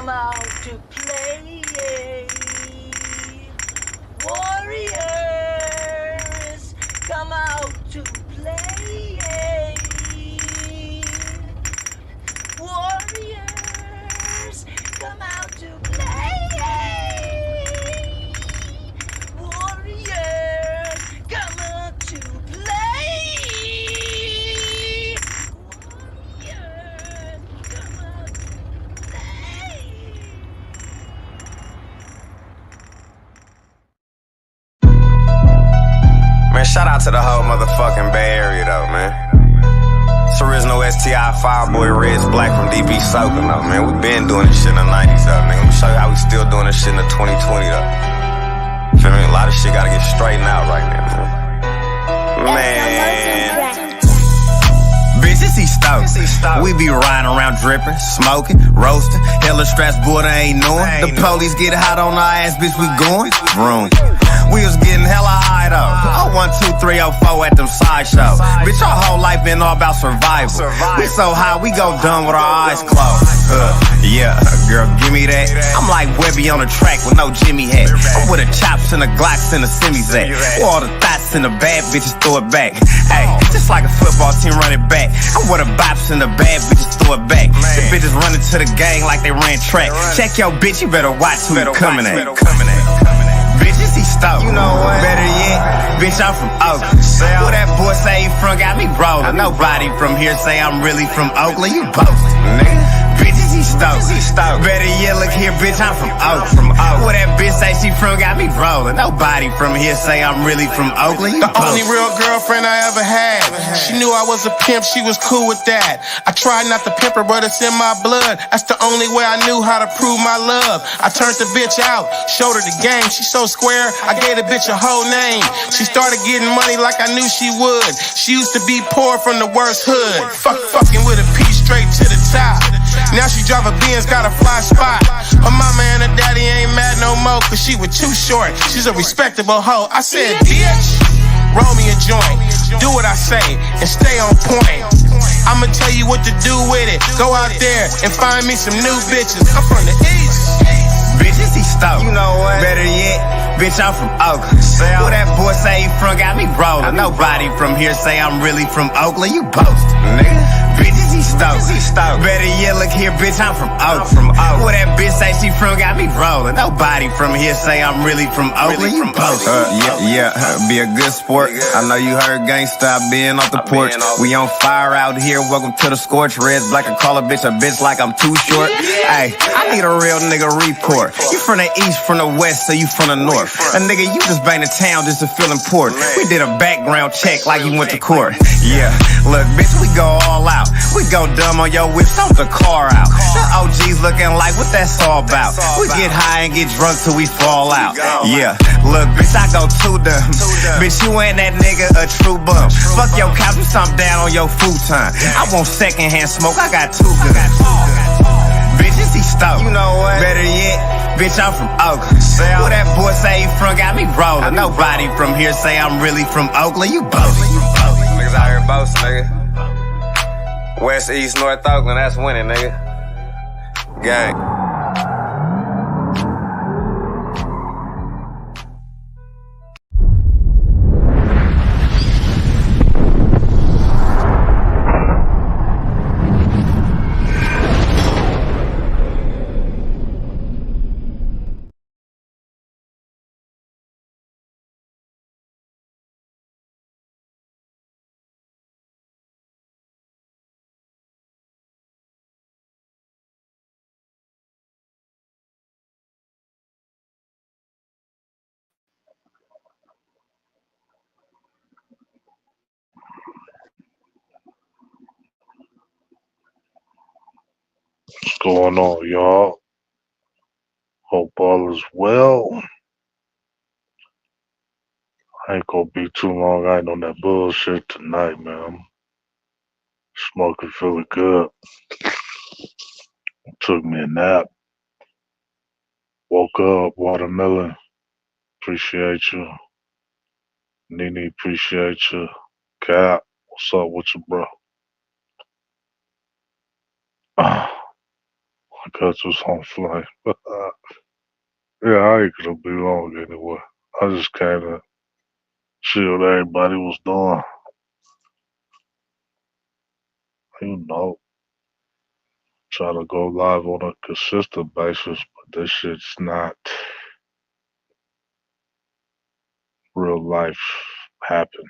come out to play. Warriors, come out to play. Warriors, come out to play. Warriors, come out to play. Warriors, come out to play. Man, shout out to the whole motherfucking Bay Area though, man. It's original STI Fireboy Reds Black from DB Soaking though, man. We been doing this shit in the 90s though, nigga. Let me show you how we still doing this shit in the 2020 though. Feel me? A lot of shit gotta get straightened out right now, man. Bitches, he stoked. We be riding around dripping, smoking, roasting. Hella Strasbourg, ain't knowing. The police get hot on our ass, bitch, we going. Vroom. We was getting hella high though. 012-304 at them sideshows. Bitch, our whole life been all about survival. We so high, we go dumb with our eyes closed. Yeah, girl, give me that. I'm like Webby on the track with no Jimmy hat. I'm with the chops and the Glocks and the semis at. Where all the thoughts and the bad bitches throw it back. Hey, just like a football team running back. I'm with the bops and the bad bitches throw it back. The bitches running to the gang like they ran track. Check your bitch, you better watch who you coming at. Bitches, he stoked. You know what? Better yet, bitch, I'm from Oakland. Where that boy say he from got me rolling. Nobody from here say I'm really from Oakland. You boasting, nigga. Bitches, he stoked. Better yet, look here, bitch, I'm from Oakland. Where that bitch say she from got me rolling. Nobody from here say I'm really from Oakland. The only real girlfriend I ever had. She knew I was a pimp, she was cool with that. I tried not to pimp her, but it's in my blood. That's the only way I knew how to prove my love. I turned the bitch out, showed her the game. She so square, I gave the bitch a whole name. She started getting money like I knew she would. She used to be poor from the worst hood. Fucking with a piece straight to the top. Now she drive a Benz, got a fly spot. Her mama and her daddy ain't mad no more, cause she was too short. She's a respectable hoe. I said, bitch, roll me a joint, do what I say, and stay on point. I'ma tell you what to do with it. Go out there and find me some new bitches. I'm from the East. Bitches, he stoked. You know what? Better yet, bitch, I'm from Oakland. Where that boy say he from got me rolling. Nobody from here say I'm really from Oakland. You boasting, nigga. Bitches, he stoked. Better yet, look here, bitch, I'm from Oakland. Where that bitch say she from got me rolling. Nobody from here say I'm really from Oakland. You boasting. Be a good sport. I know you heard gangsta, I been off the porch. We on fire out here. Welcome to the scorch. Reds Black, I call a bitch like I'm too short. Hey, I need a real nigga report. You from the east, from the west, so you from the north. A nigga, you just bang the town just to feel important. We did a background check like you went to court. Yeah, look, bitch, we go all out. We go dumb on your whip, stomp the car out. The OG's looking like, what that's all about? We get high and get drunk till we fall out. Yeah, look, bitch, I go too dumb. Bitch, you ain't that nigga a true bum. Fuck your couch, you stomp down on your futon. I want secondhand smoke, I got two guns. Bitches, he stoked. You know what? Better yet, bitch, I'm from Oakland. Where that boy say he from got me rolling. Nobody from here say I'm really from Oakland. You boasting. Niggas out here boasting, nigga. West, East, North Oakland, that's winning, nigga. Gang. What's going on, y'all? Hope all is well. I ain't gonna be too long. I ain't on that bullshit tonight, man. I'm smoking, feeling good. Took me a nap. Woke up, watermelon. Appreciate you. Nene, appreciate you. Cap, what's up with you, bro? Because it's on flame. Yeah, I ain't gonna be long anyway. I just came to see what everybody was doing. You know, try to go live on a consistent basis, but this shit's not real life happen.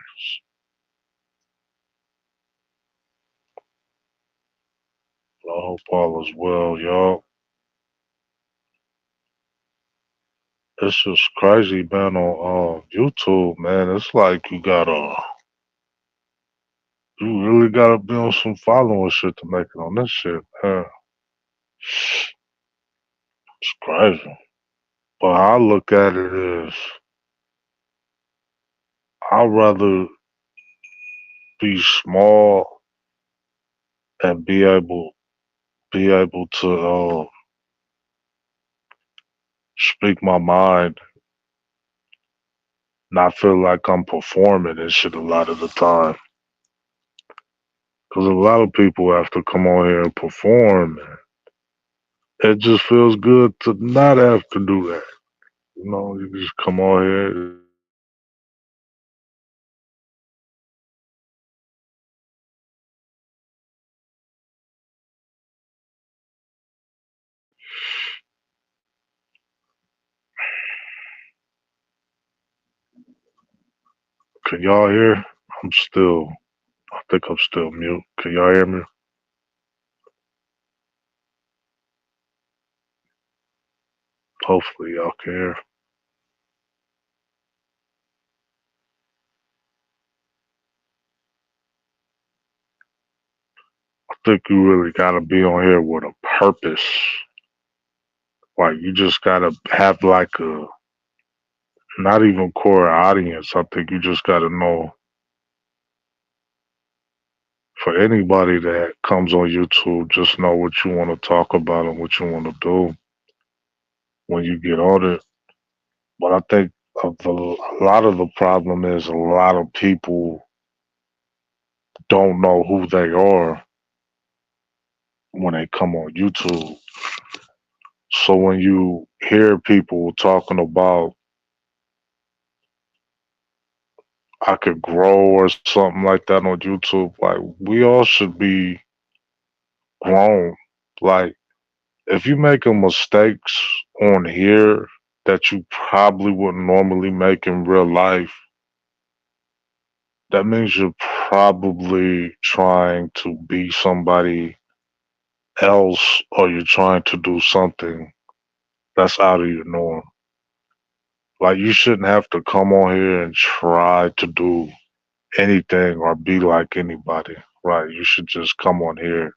I hope all is well, y'all. It's just crazy, man, on YouTube, man. It's like you really gotta be on some following shit to make it on this shit, man. It's crazy. But how I look at it is, I'd rather be small and be able to speak my mind, not feel like I'm performing and shit a lot of the time. Because a lot of people have to come on here and perform. It just feels good to not have to do that. You know, you just come on here. Can y'all hear? I'm still, I think I'm still mute. Can y'all hear me? Hopefully y'all can hear. I think you really gotta be on here with a purpose. Like you just gotta have like a not even core audience. I think you just gotta know for anybody that comes on YouTube, just know what you want to talk about and what you want to do when you get on it. But I think a lot of the problem is a lot of people don't know who they are when they come on YouTube. So when you hear people talking about I could grow or something like that on YouTube, like we all should be grown. Like if you making mistakes on here that you probably wouldn't normally make in real life, that means you're probably trying to be somebody else or you're trying to do something that's out of your norm. Like you shouldn't have to come on here and try to do anything or be like anybody, right? You should just come on here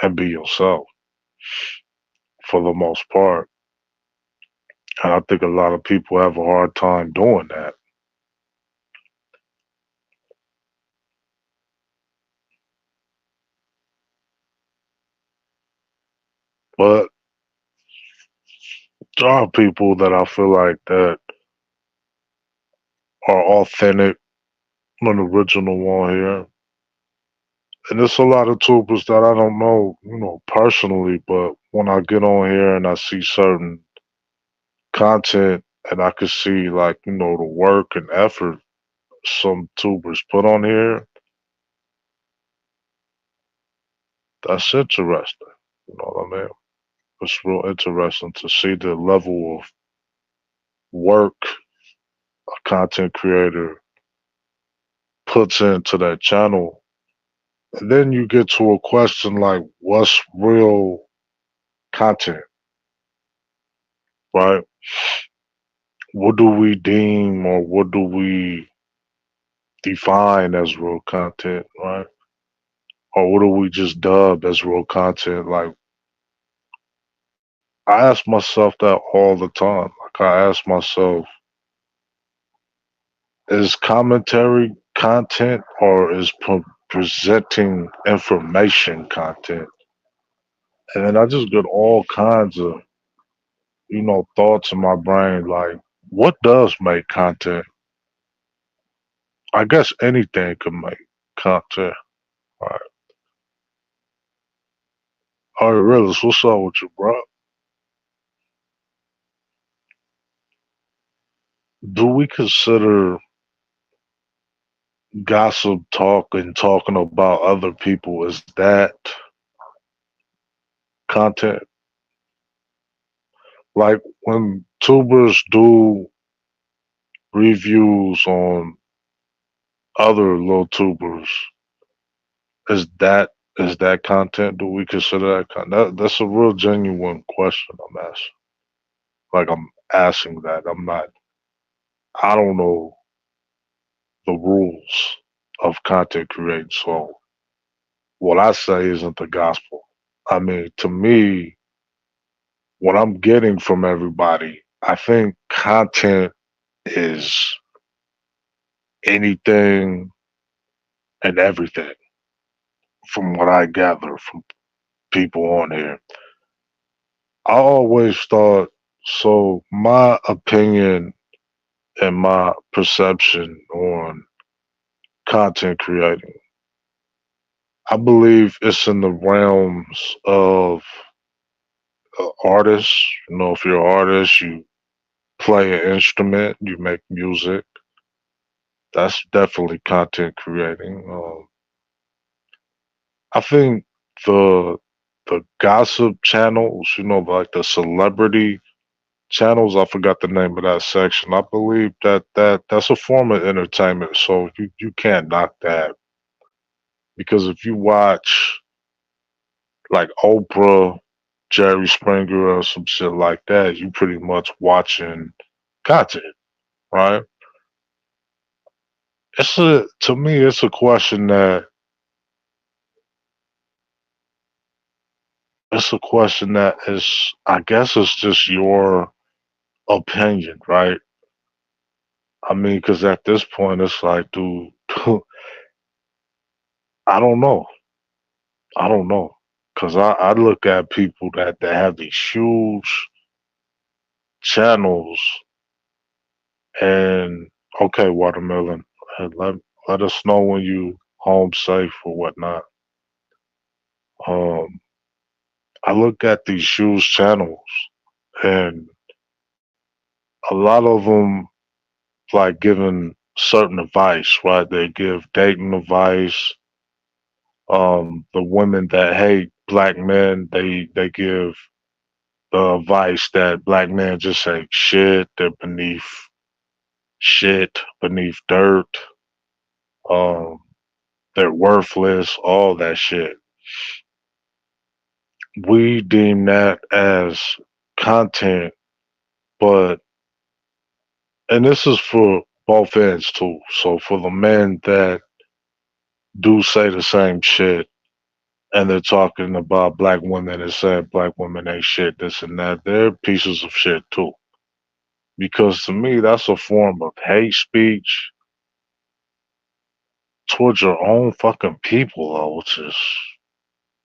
and be yourself for the most part. And I think a lot of people have a hard time doing that. But there are people that I feel like that are authentic and original on here. And there's a lot of tubers that I don't know, personally, but when I get on here and I see certain content and I can see like, the work and effort some tubers put on here, that's interesting. You know what I mean? It's real interesting to see the level of work a content creator puts into that channel. And then you get to a question like, what's real content, right? What do we deem or what do we define as real content, right? Or what do we just dub as real content? Like, I ask myself that all the time. Like, I ask myself, is commentary content or is presenting information content? And then I just get all kinds of, thoughts in my brain like, what does make content? I guess anything can make content. Right? All right, Realist, what's up with you, bro? Do we consider gossip talk and talking about other people, is that content? Like when tubers do reviews on other little tubers, is that is that content? Do we consider that content? That's a real genuine question I'm asking. Like I'm asking that. I don't know the rules of content creation. So what I say isn't the gospel. I mean, to me, what I'm getting from everybody, I think content is anything and everything from what I gather from people on here. I always thought, so my opinion and my perception on content creating, I believe it's in the realms of artists. You know, if you're an artist, you play an instrument, you make music. That's definitely content creating. I think the the gossip channels, you know, like the celebrity channels. I forgot the name of that section. I believe that's a form of entertainment. So you can't knock that because if you watch like Oprah, Jerry Springer, or some shit like that, you pretty much watching content, right? It's a to me, it's a question that is, I guess, it's just your opinion, right? I mean, because at this point, it's like, dude, I don't know. I don't know. Because I look at people that have these huge channels and, okay, Watermelon, let us know when you home safe or whatnot. Um, I look at these huge channels and a lot of them like giving certain advice, right? They give dating advice. The women that hate black men, they give the advice that black men just ain't shit. They're beneath shit, beneath dirt. Um, they're worthless. All that shit. We deem that as content, but and this is for both ends too. So for the men that do say the same shit and they're talking about black women and saying black women ain't shit, this and that, they're pieces of shit too. Because to me, that's a form of hate speech towards your own fucking people, though, which is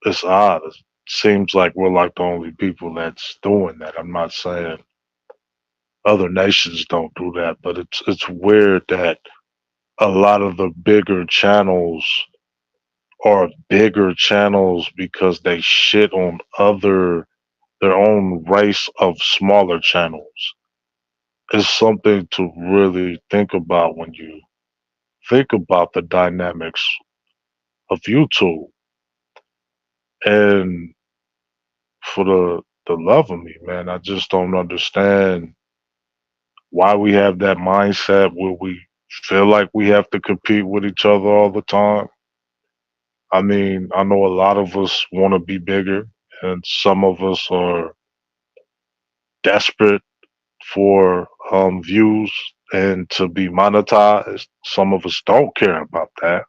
it's odd. It seems like we're like the only people that's doing that. I'm not saying other nations don't do that, but it's weird that a lot of the bigger channels are bigger channels because they shit on other their own race of smaller channels. It's something to really think about when you think about the dynamics of YouTube. And for the love of me, man, I just don't understand why we have that mindset where we feel like we have to compete with each other all the time. I mean, I know a lot of us want to be bigger, and some of us are desperate for views and to be monetized. Some of us don't care about that.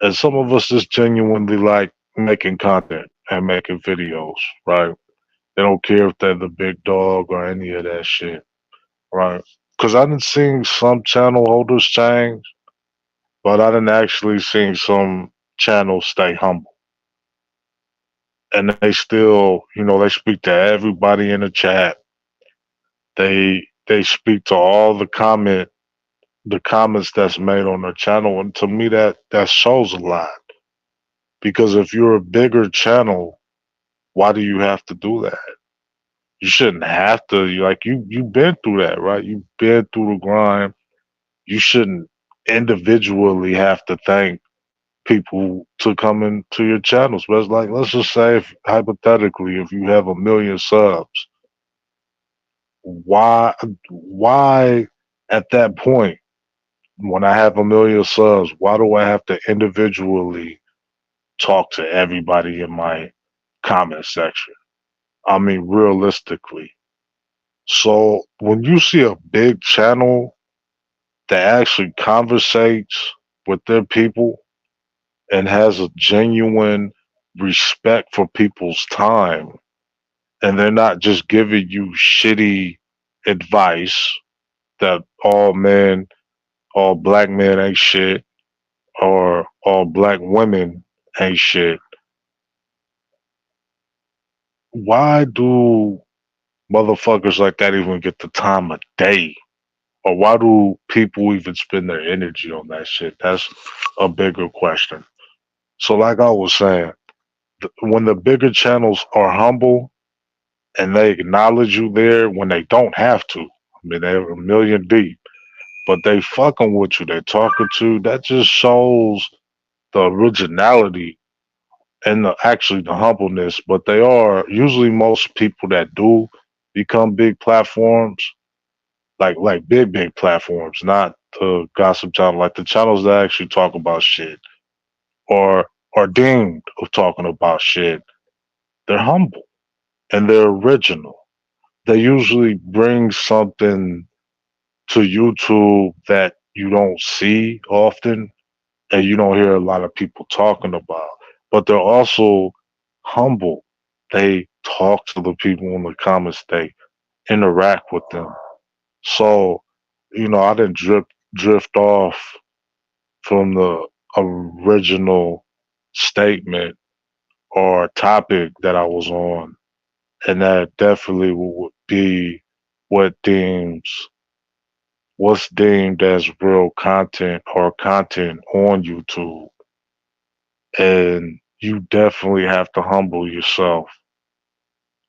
And some of us just genuinely like making content and making videos, right? They don't care if they're the big dog or any of that shit, right? Because I didn't see some channel holders change, but I didn't actually see some channels stay humble. And they still, you know, they speak to everybody in the chat. They speak to all the comments that's made on their channel, and to me that shows a lot. Because if you're a bigger channel Why do you have to do that? You shouldn't have to. You've been through that, right? You've been through the grind. You shouldn't individually have to thank people to come into your channels. But it's like, let's just say, if, hypothetically, if you have 1 million subs, why, why at that point, when I have 1 million subs, why do I have to individually talk to everybody in my comment section? I mean, realistically. So when you see a big channel that actually conversates with their people and has a genuine respect for people's time, and they're not just giving you shitty advice that all black men ain't shit, or all black women ain't shit. Why do motherfuckers like that even get the time of day? Or why do people even spend their energy on that shit? That's a bigger question. So, like I was saying, when the bigger channels are humble and they acknowledge you there when they don't have to, I mean, they're 1 million deep, but they fucking with you, they're talking to, that just shows the originality and actually the humbleness. But they are usually, most people that do become big platforms, like big platforms, not the gossip channel, like the channels that actually talk about shit or are deemed of talking about shit. They're humble and they're original. They usually bring something to YouTube that you don't see often and you don't hear a lot of people talking about. But they're also humble. They talk to the people in the comments, they interact with them. So, I didn't drift off from the original statement or topic that I was on, and that definitely would be what deems what's deemed as real content or content on YouTube. And you definitely have to humble yourself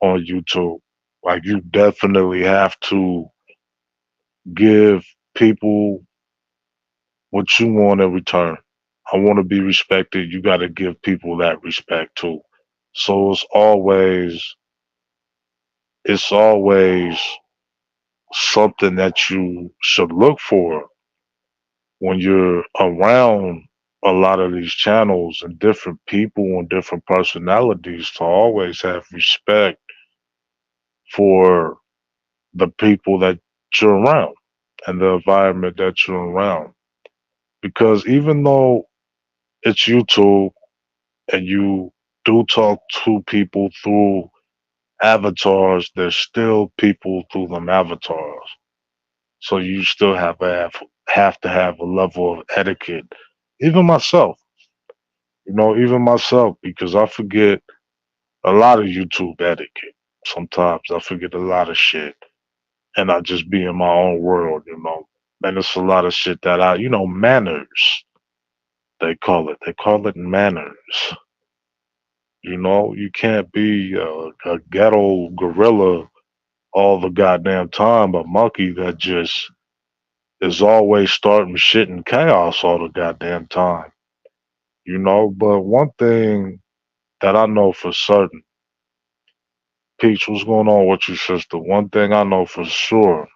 on YouTube. Like, you definitely have to give people what you want in return. I want to be respected. You got to give people that respect too. So it's always something that you should look for when you're around a lot of these channels and different people and different personalities, to always have respect for the people that you're around and the environment that you're around. Because even though it's YouTube and you do talk to people through avatars, there's still people through them avatars. So you still have to have a level of etiquette. Even myself, even myself, because I forget a lot of YouTube etiquette. Sometimes I forget a lot of shit, and I just be in my own world. And it's a lot of shit that manners. They call it manners. You can't be a ghetto gorilla all the goddamn time, a monkey that just is always starting shit and chaos all the goddamn time. But one thing that I know for certain, Peach, what's going on with you, sister? One thing I know for sure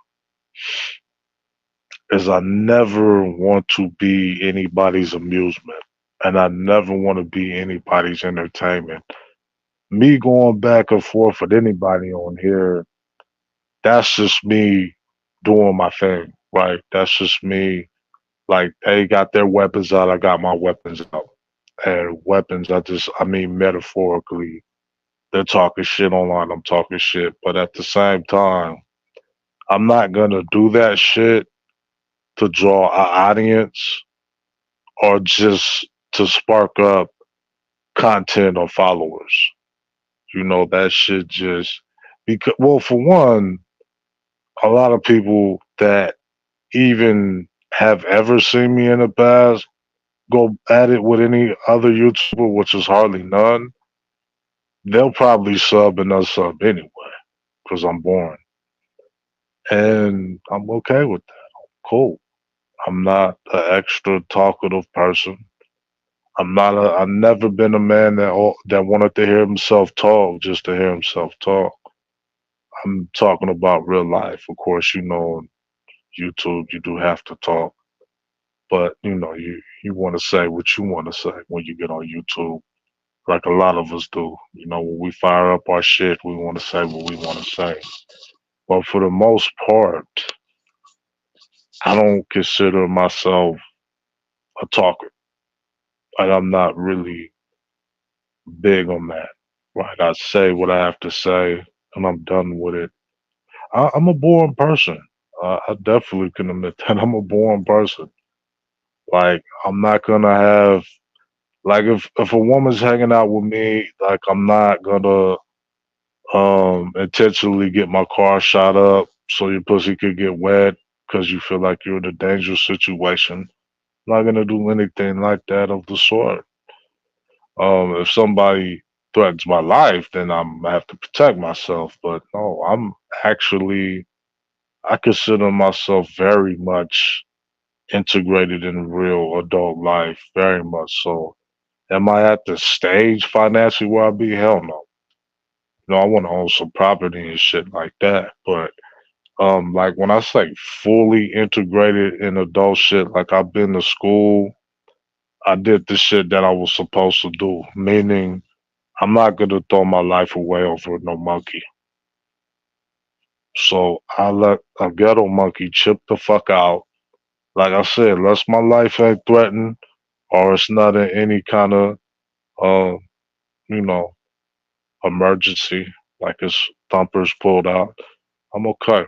is I never want to be anybody's amusement, and I never want to be anybody's entertainment. Me going back and forth with anybody on here, that's just me doing my thing, right? That's just me. Like, they got their weapons out, I got my weapons out. And weapons, I mean metaphorically. They're talking shit online, I'm talking shit. But at the same time, I'm not gonna do that shit to draw an audience or just to spark up content or followers. That shit just because, well, for one, a lot of people that even have ever seen me in the past go at it with any other YouTuber, which is hardly none. they'll probably sub and unsub anyway because I'm boring, and I'm okay with that. Cool. I'm not an extra talkative person. I'm not a. I've never been a man that wanted to hear himself talk just to hear himself talk. I'm talking about real life. Of course, on YouTube you do have to talk, but you want to say what you want to say when you get on YouTube, like a lot of us do. When we fire up our shit, we want to say what we want to say. But for the most part, I don't consider myself a talker. Like I'm not really big on that. Right? I say what I have to say, and I'm done with it. I'm a boring person. I definitely can admit that I'm a boring person. Like I'm not gonna have like if a woman's hanging out with me, like I'm not gonna intentionally get my car shot up so your pussy could get wet because you feel like you're in a dangerous situation. I'm not gonna do anything like that of the sort. If somebody threatens my life, then I have to protect myself. But no, actually I consider myself very much integrated in real adult life, very much so. Am I at the stage financially where I be? Hell no. I want to own some property and shit like that. But like when I say fully integrated in adult shit, like I've been to school, I did the shit that I was supposed to do. Meaning, I'm not gonna throw my life away over no monkey. So I let a ghetto monkey chip the fuck out. Like I said, unless my life ain't threatened or it's not in any kind of uh, you know, emergency, like his thumpers pulled out, I'm okay.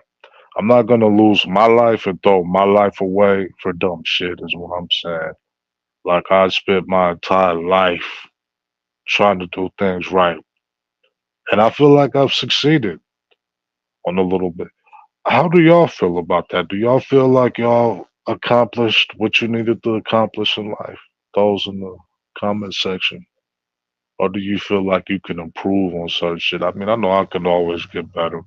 I'm not gonna lose my life and throw my life away for dumb shit is what I'm saying. Like I spent my entire life trying to do things right. And I feel like I've succeeded on a little bit. How do y'all feel about that? Do y'all feel like y'all accomplished what you needed to accomplish in life? Those in the comment section. Or do you feel like you can improve on certain shit? I mean, I know I can always get better.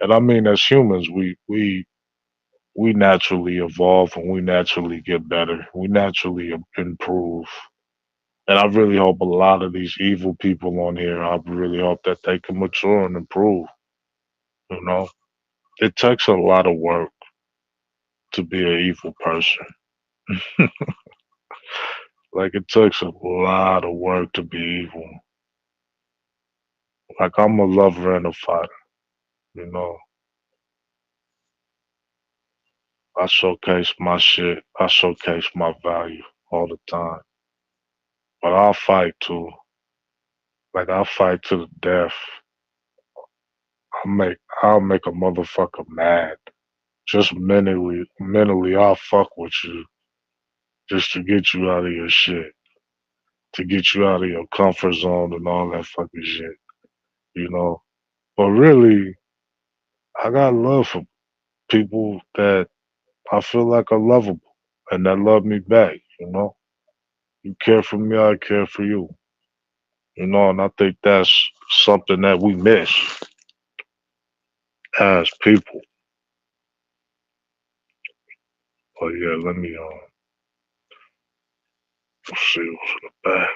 And I mean, as humans, we naturally evolve and we naturally get better. We naturally improve. And I really hope a lot of these evil people on here, I really hope that they can mature and improve. You know, it takes a lot of work to be an evil person. Like it takes a lot of work to be evil. Like I'm a lover and a fighter. You know, I showcase my shit. I showcase my value all the time. But I'll fight too. Like I'll fight to the death. I'll make a motherfucker mad. Just mentally I'll fuck with you just to get you out of your shit. To get you out of your comfort zone and all that fucking shit. You know? But really, I got love for people that I feel like are lovable and that love me back, you know? You care for me, I care for you. And I think that's something that we miss as people. But yeah, let me see what's in the back.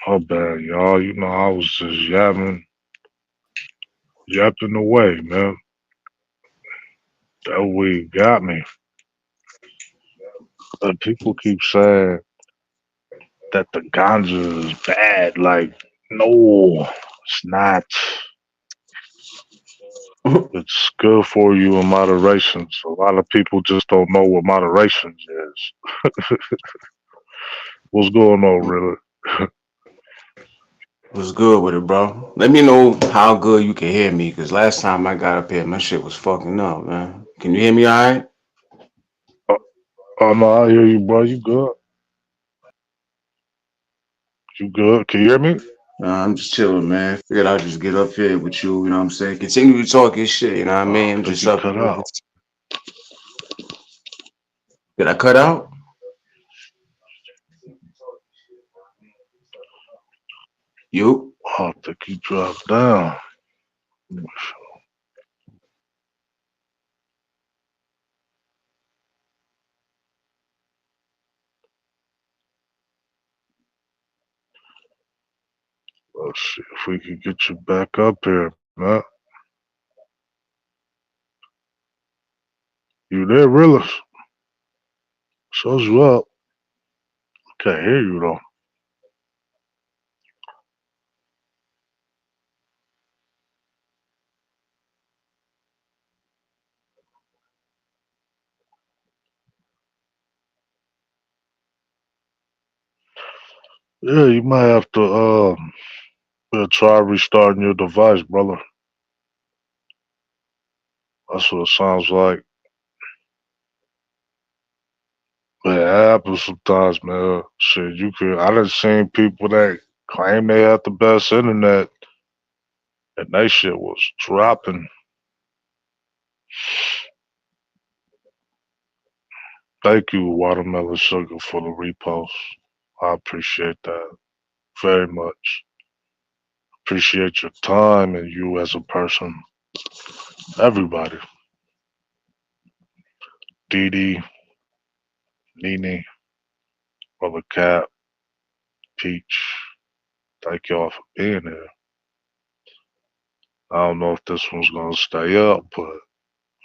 My bad, y'all. I was just yapping away, man. That weed got me. But people keep saying that the ganja is bad. Like, no, it's not. It's good for you in moderation. So a lot of people just don't know what moderation is. What's going on, really? Was good with it, bro. Let me know how good you can hear me, cause last time I got up here, my shit was fucking up, man. Can you hear me all right? Oh, oh no, I hear you, bro. You good? You good? Can you hear me? I'm just chilling, man. Figured I'd just get up here with you, you know what I'm saying? Continue to talk your shit, you know what I Oh, mean? I I'm think just you up cut here. out. Did I cut out? You? I think he dropped down. Let's see if we can get you back up here, man. You there, realist? Shows you up. Can't hear you though. Yeah, you might have to try restarting your device, brother. That's what it sounds like. But it happens sometimes, man. Shit, you could. I done seen people that claim they had the best internet, and they shit was dropping. Thank you, Watermelon Sugar, for the repost. I appreciate that very much. Appreciate your time and you as a person. Everybody. Dee Dee, Nene, Brother Cap, Peach. Thank y'all for being here. I don't know if this one's gonna stay up, but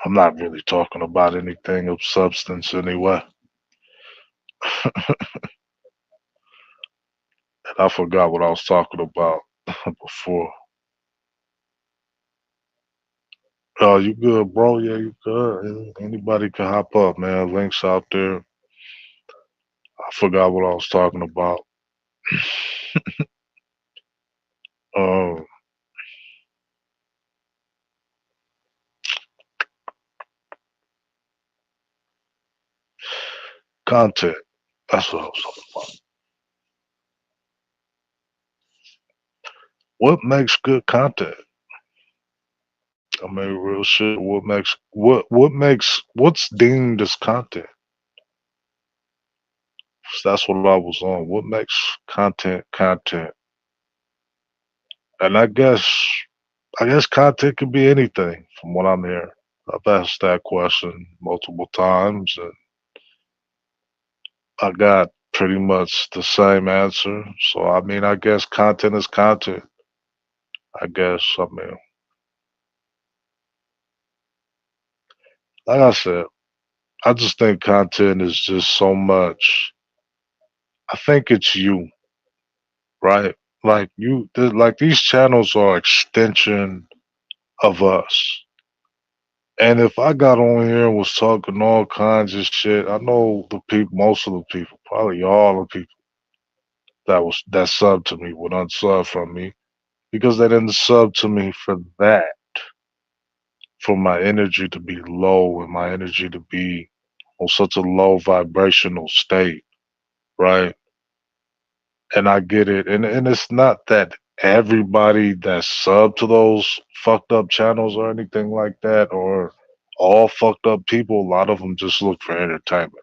I'm not really talking about anything of substance anyway. And I forgot what I was talking about before. Oh, you good, bro? Yeah, you good. Anybody can hop up, man. Links out there. I forgot what I was talking about. Um, content. That's what I was talking about. What makes good content? I mean, real shit. What's deemed as content? That's what I was on. What makes content content? And I guess content could be anything from what I'm hearing. I've asked that question multiple times and I got pretty much the same answer. So I mean I guess content is content. I guess I mean like I said, I just think content is just so much I think it's you, right? Like these channels are extension of us. And if I got on here and was talking all kinds of shit, I know the people, most of the people, probably all the people that sub to me would unsub from me because they didn't sub to me for that, for my energy to be low and my energy to be on such a low vibrational state, right? And I get it, and it's not that everybody that sub to those fucked up channels or anything like that, or all fucked up people. A lot of them just look for entertainment.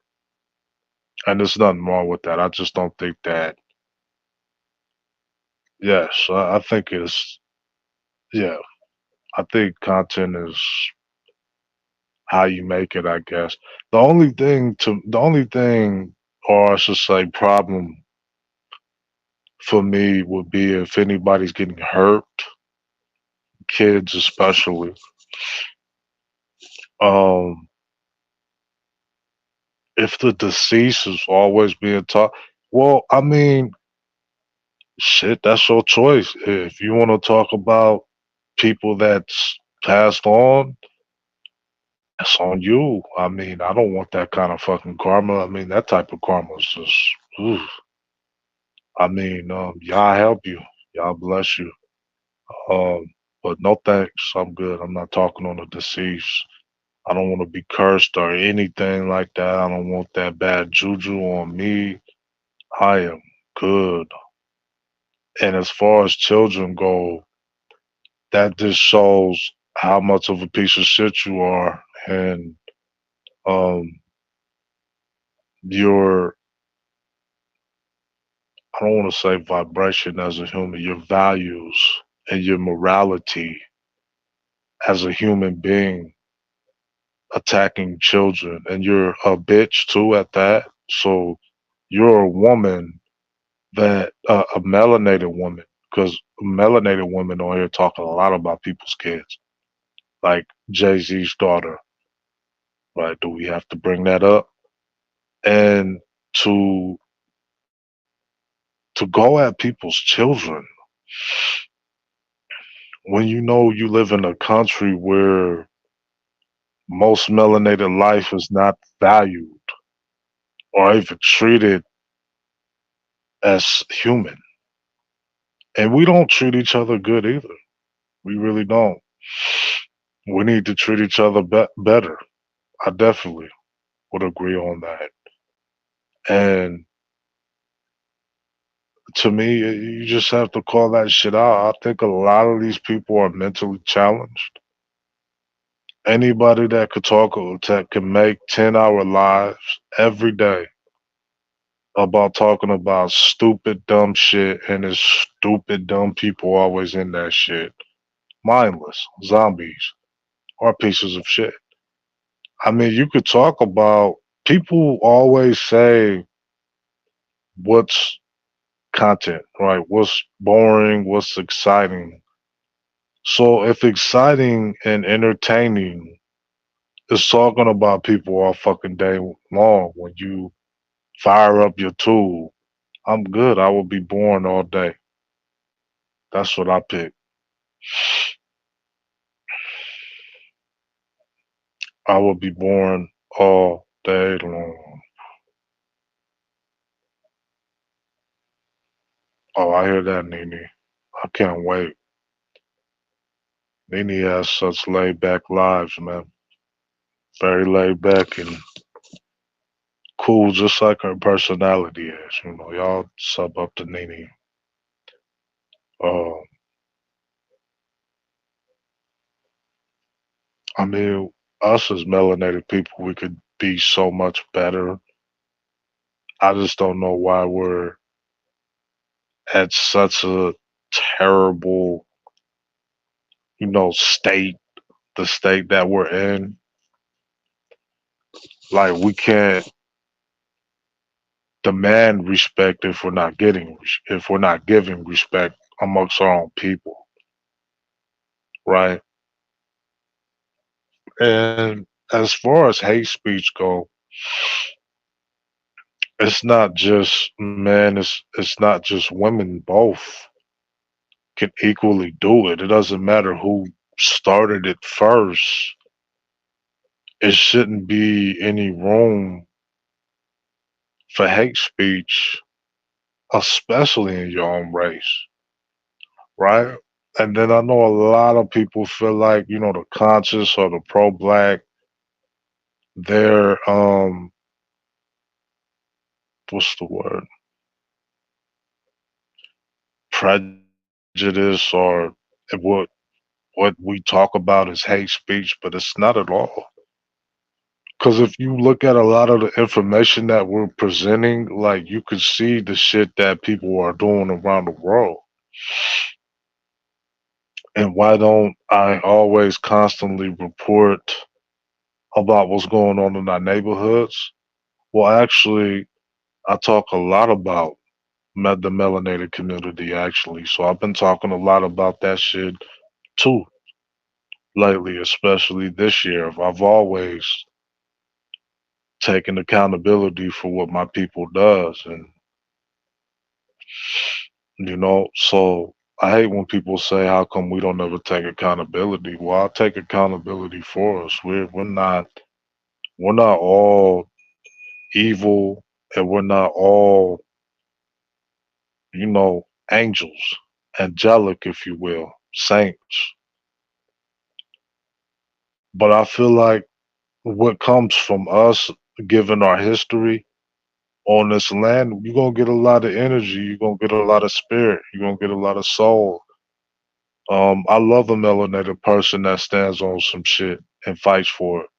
And there's nothing wrong with that. I just don't think that. Yes, I think it's yeah. I think content is how you make it. I guess the only thing, or I should say, problem for me would be if anybody's getting hurt, kids especially. Um, if the deceased is always being taught, well, I mean, shit, that's your choice. If you want to talk about people that's passed on, that's on you. I mean, I don't want that kind of fucking karma. I mean, that type of karma is just, oof. I mean, y'all help you. Y'all bless you. Um, but no thanks. I'm good. I'm not talking on the deceased. I don't want to be cursed or anything like that. I don't want that bad juju on me. I am good. And as far as children go, that just shows how much of a piece of shit you are. And um, your, I don't want to say vibration as a human, your values and your morality as a human being attacking children, and you're a bitch too at that. So you're a woman that a melanated woman, because melanated women on here talking a lot about people's kids, like Jay Z's daughter. Right? Do we have to bring that up? And to to go at people's children when you know you live in a country where most melanated life is not valued or even treated as human. And we don't treat each other good either. We really don't. We need to treat each other better. I definitely would agree on that. And to me, you just have to call that shit out. I think a lot of these people are mentally challenged. Anybody that could talk that can make 10-hour lives every day about talking about stupid, dumb shit, and there's stupid, dumb people always in that shit. Mindless zombies or pieces of shit. I mean, you could talk about, people always say what's content, right? What's boring, what's exciting. So if exciting and entertaining is talking about people all fucking day long, when you fire up your tool, I'm good. I will be boring all day. That's what I pick. I will be boring all day long. Oh, I hear that, Nene. I can't wait. Nene has such laid back lives, man. Very laid back and cool, just like her personality is. You know, y'all sub up to Nene. Uh, I mean, us as melanated people, we could be so much better. I just don't know why we're at such a terrible, state, the state that we're in. Like, we can't demand respect if we're not if we're not giving respect amongst our own people, right? And as far as hate speech go, it's not just men, it's not just women. Both can equally do it. It doesn't matter who started it first. It shouldn't be any room for hate speech, especially in your own race, right? And then I know a lot of people feel like, the conscious or the pro black, they're what's the word? Prejudice, or what we talk about is hate speech, but it's not at all. Because if you look at a lot of the information that we're presenting, like, you could see the shit that people are doing around the world. And why don't I always constantly report about what's going on in our neighborhoods? Well, actually, I talk a lot about the melanated community, actually. So I've been talking a lot about that shit too lately, especially this year. I've always taken accountability for what my people does, and so I hate when people say, "How come we don't ever take accountability?" Well, I take accountability for us. We're not all evil, and we're not all, angels, angelic, if you will, saints. But I feel like what comes from us, given our history on this land, you're gonna get a lot of energy, you're gonna get a lot of spirit, you're gonna get a lot of soul. I love a melanated person that stands on some shit and fights for it.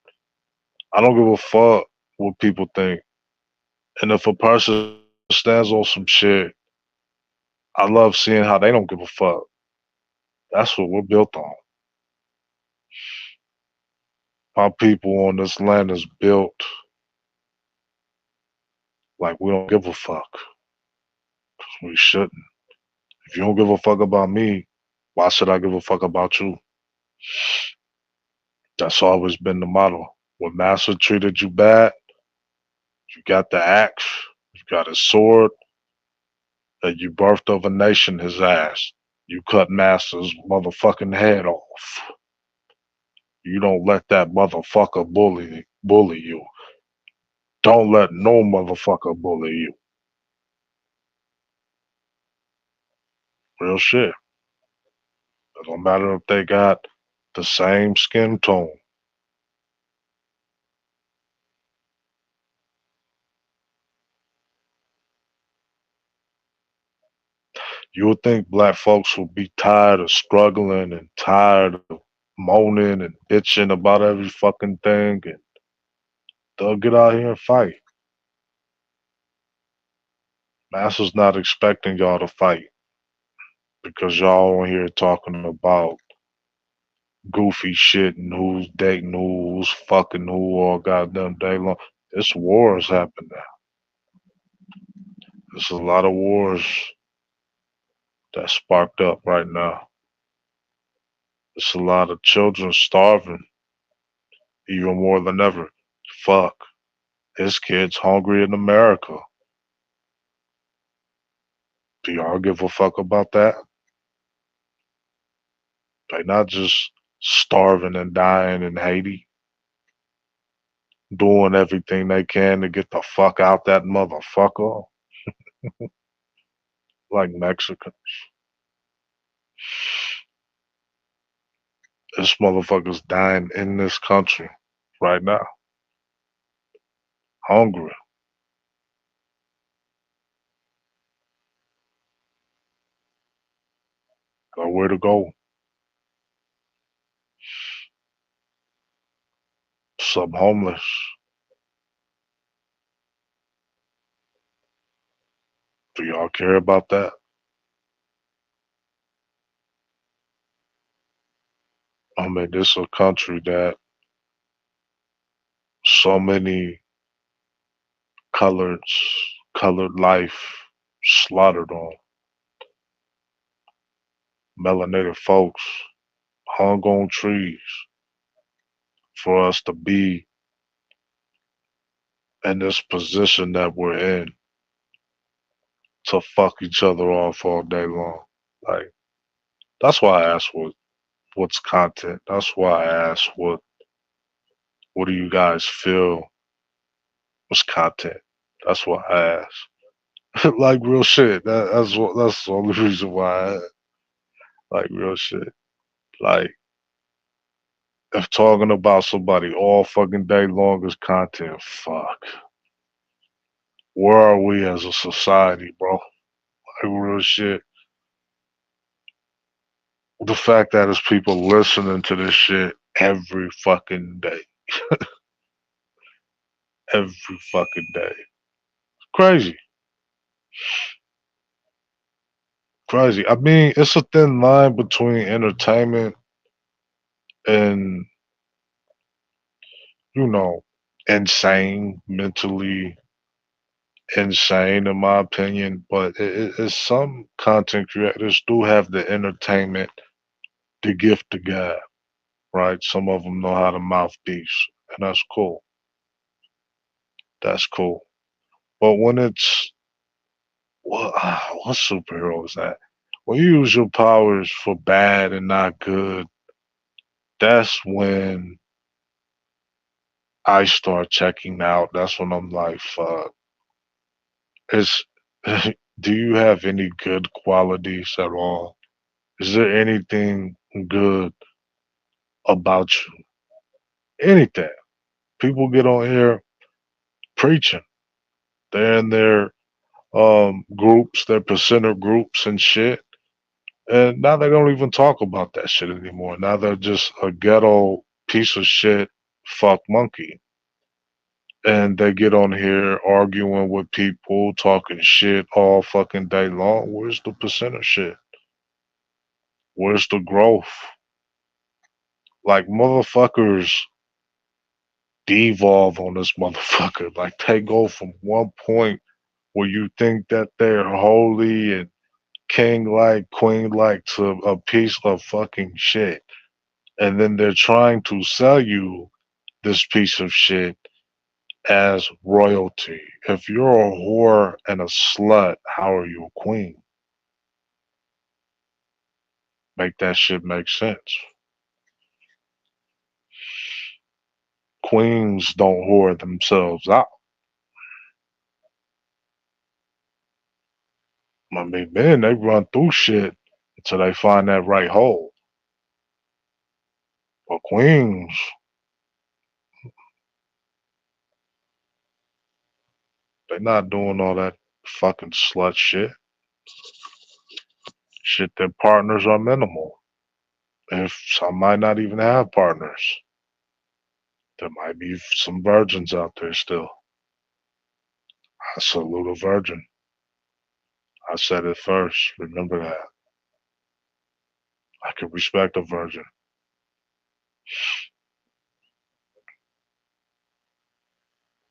I don't give a fuck what people think. And if a person stands on some shit, I love seeing how they don't give a fuck. That's what we're built on. My people on this land is built like we don't give a fuck. We shouldn't. If you don't give a fuck about me, why should I give a fuck about you? That's always been the motto. When Master treated you bad, you got the axe, you got his sword, and you birthed of a nation his ass. You cut Master's motherfucking head off. You don't let that motherfucker bully you. Don't let no motherfucker bully you. Real shit. It don't matter if they got the same skin tone. You would think black folks would be tired of struggling and tired of moaning and bitching about every fucking thing, and they'll get out here and fight. Master's not expecting y'all to fight because y'all on here talking about goofy shit and who's dating who, who's fucking who all goddamn day long. This wars happening. There's a lot of wars that sparked up right now. There's a lot of children starving even more than ever. Fuck. His kids hungry in America. Do y'all give a fuck about that? They not just starving and dying in Haiti, doing everything they can to get the fuck out that motherfucker like Mexican. This motherfucker's dying in this country right now, hungry. Nowhere to go. Some homeless. Do y'all care about that? I mean, this is a country that so many coloreds, colored life slaughtered on. Melanated folks hung on trees for us to be in this position that we're in to fuck each other off all day long. Like that's why I asked what's content. That's why I asked what do you guys feel was content. That's why I asked. Like real shit. That's the only reason why I asked. Like real shit. Like if talking about somebody all fucking day long is content, fuck. Where are we as a society, bro? Like real shit. The fact that there's people listening to this shit every fucking day. Every fucking day. Crazy. Crazy. I mean, it's a thin line between entertainment and, you know, insane, mentally insane in my opinion. But it's some content creators do have the entertainment, the gift to gab, right? Some of them know how to mouthpiece, and that's cool. That's cool. But when it's what superhero is that? When you use your powers for bad and not good, that's when I start checking out. That's when I'm like, fuck. Is do you have any good qualities at all? Is there anything good about you? Anything. People get on here preaching. They're in their groups, their percenter groups and shit. And now they don't even talk about that shit anymore. Now they're just a ghetto piece of shit fuck monkey. and they get on here arguing with people, talking shit all fucking day long. Where's the percent of shit? Where's the growth? Like motherfuckers devolve on this motherfucker. Like they go from one point where you think that they're holy and king like, queen like to a piece of fucking shit. And then they're trying to sell you this piece of shit as royalty. If you're a whore and a slut, how are you a queen? Make that shit make sense. Queens don't whore themselves out. I mean, men, they run through shit until they find that right hole. But queens, they not doing all that fucking slut shit. Shit, their partners are minimal. If some might not even have partners, there might be some virgins out there still. I salute a virgin. I said it first. Remember that. I can respect a virgin.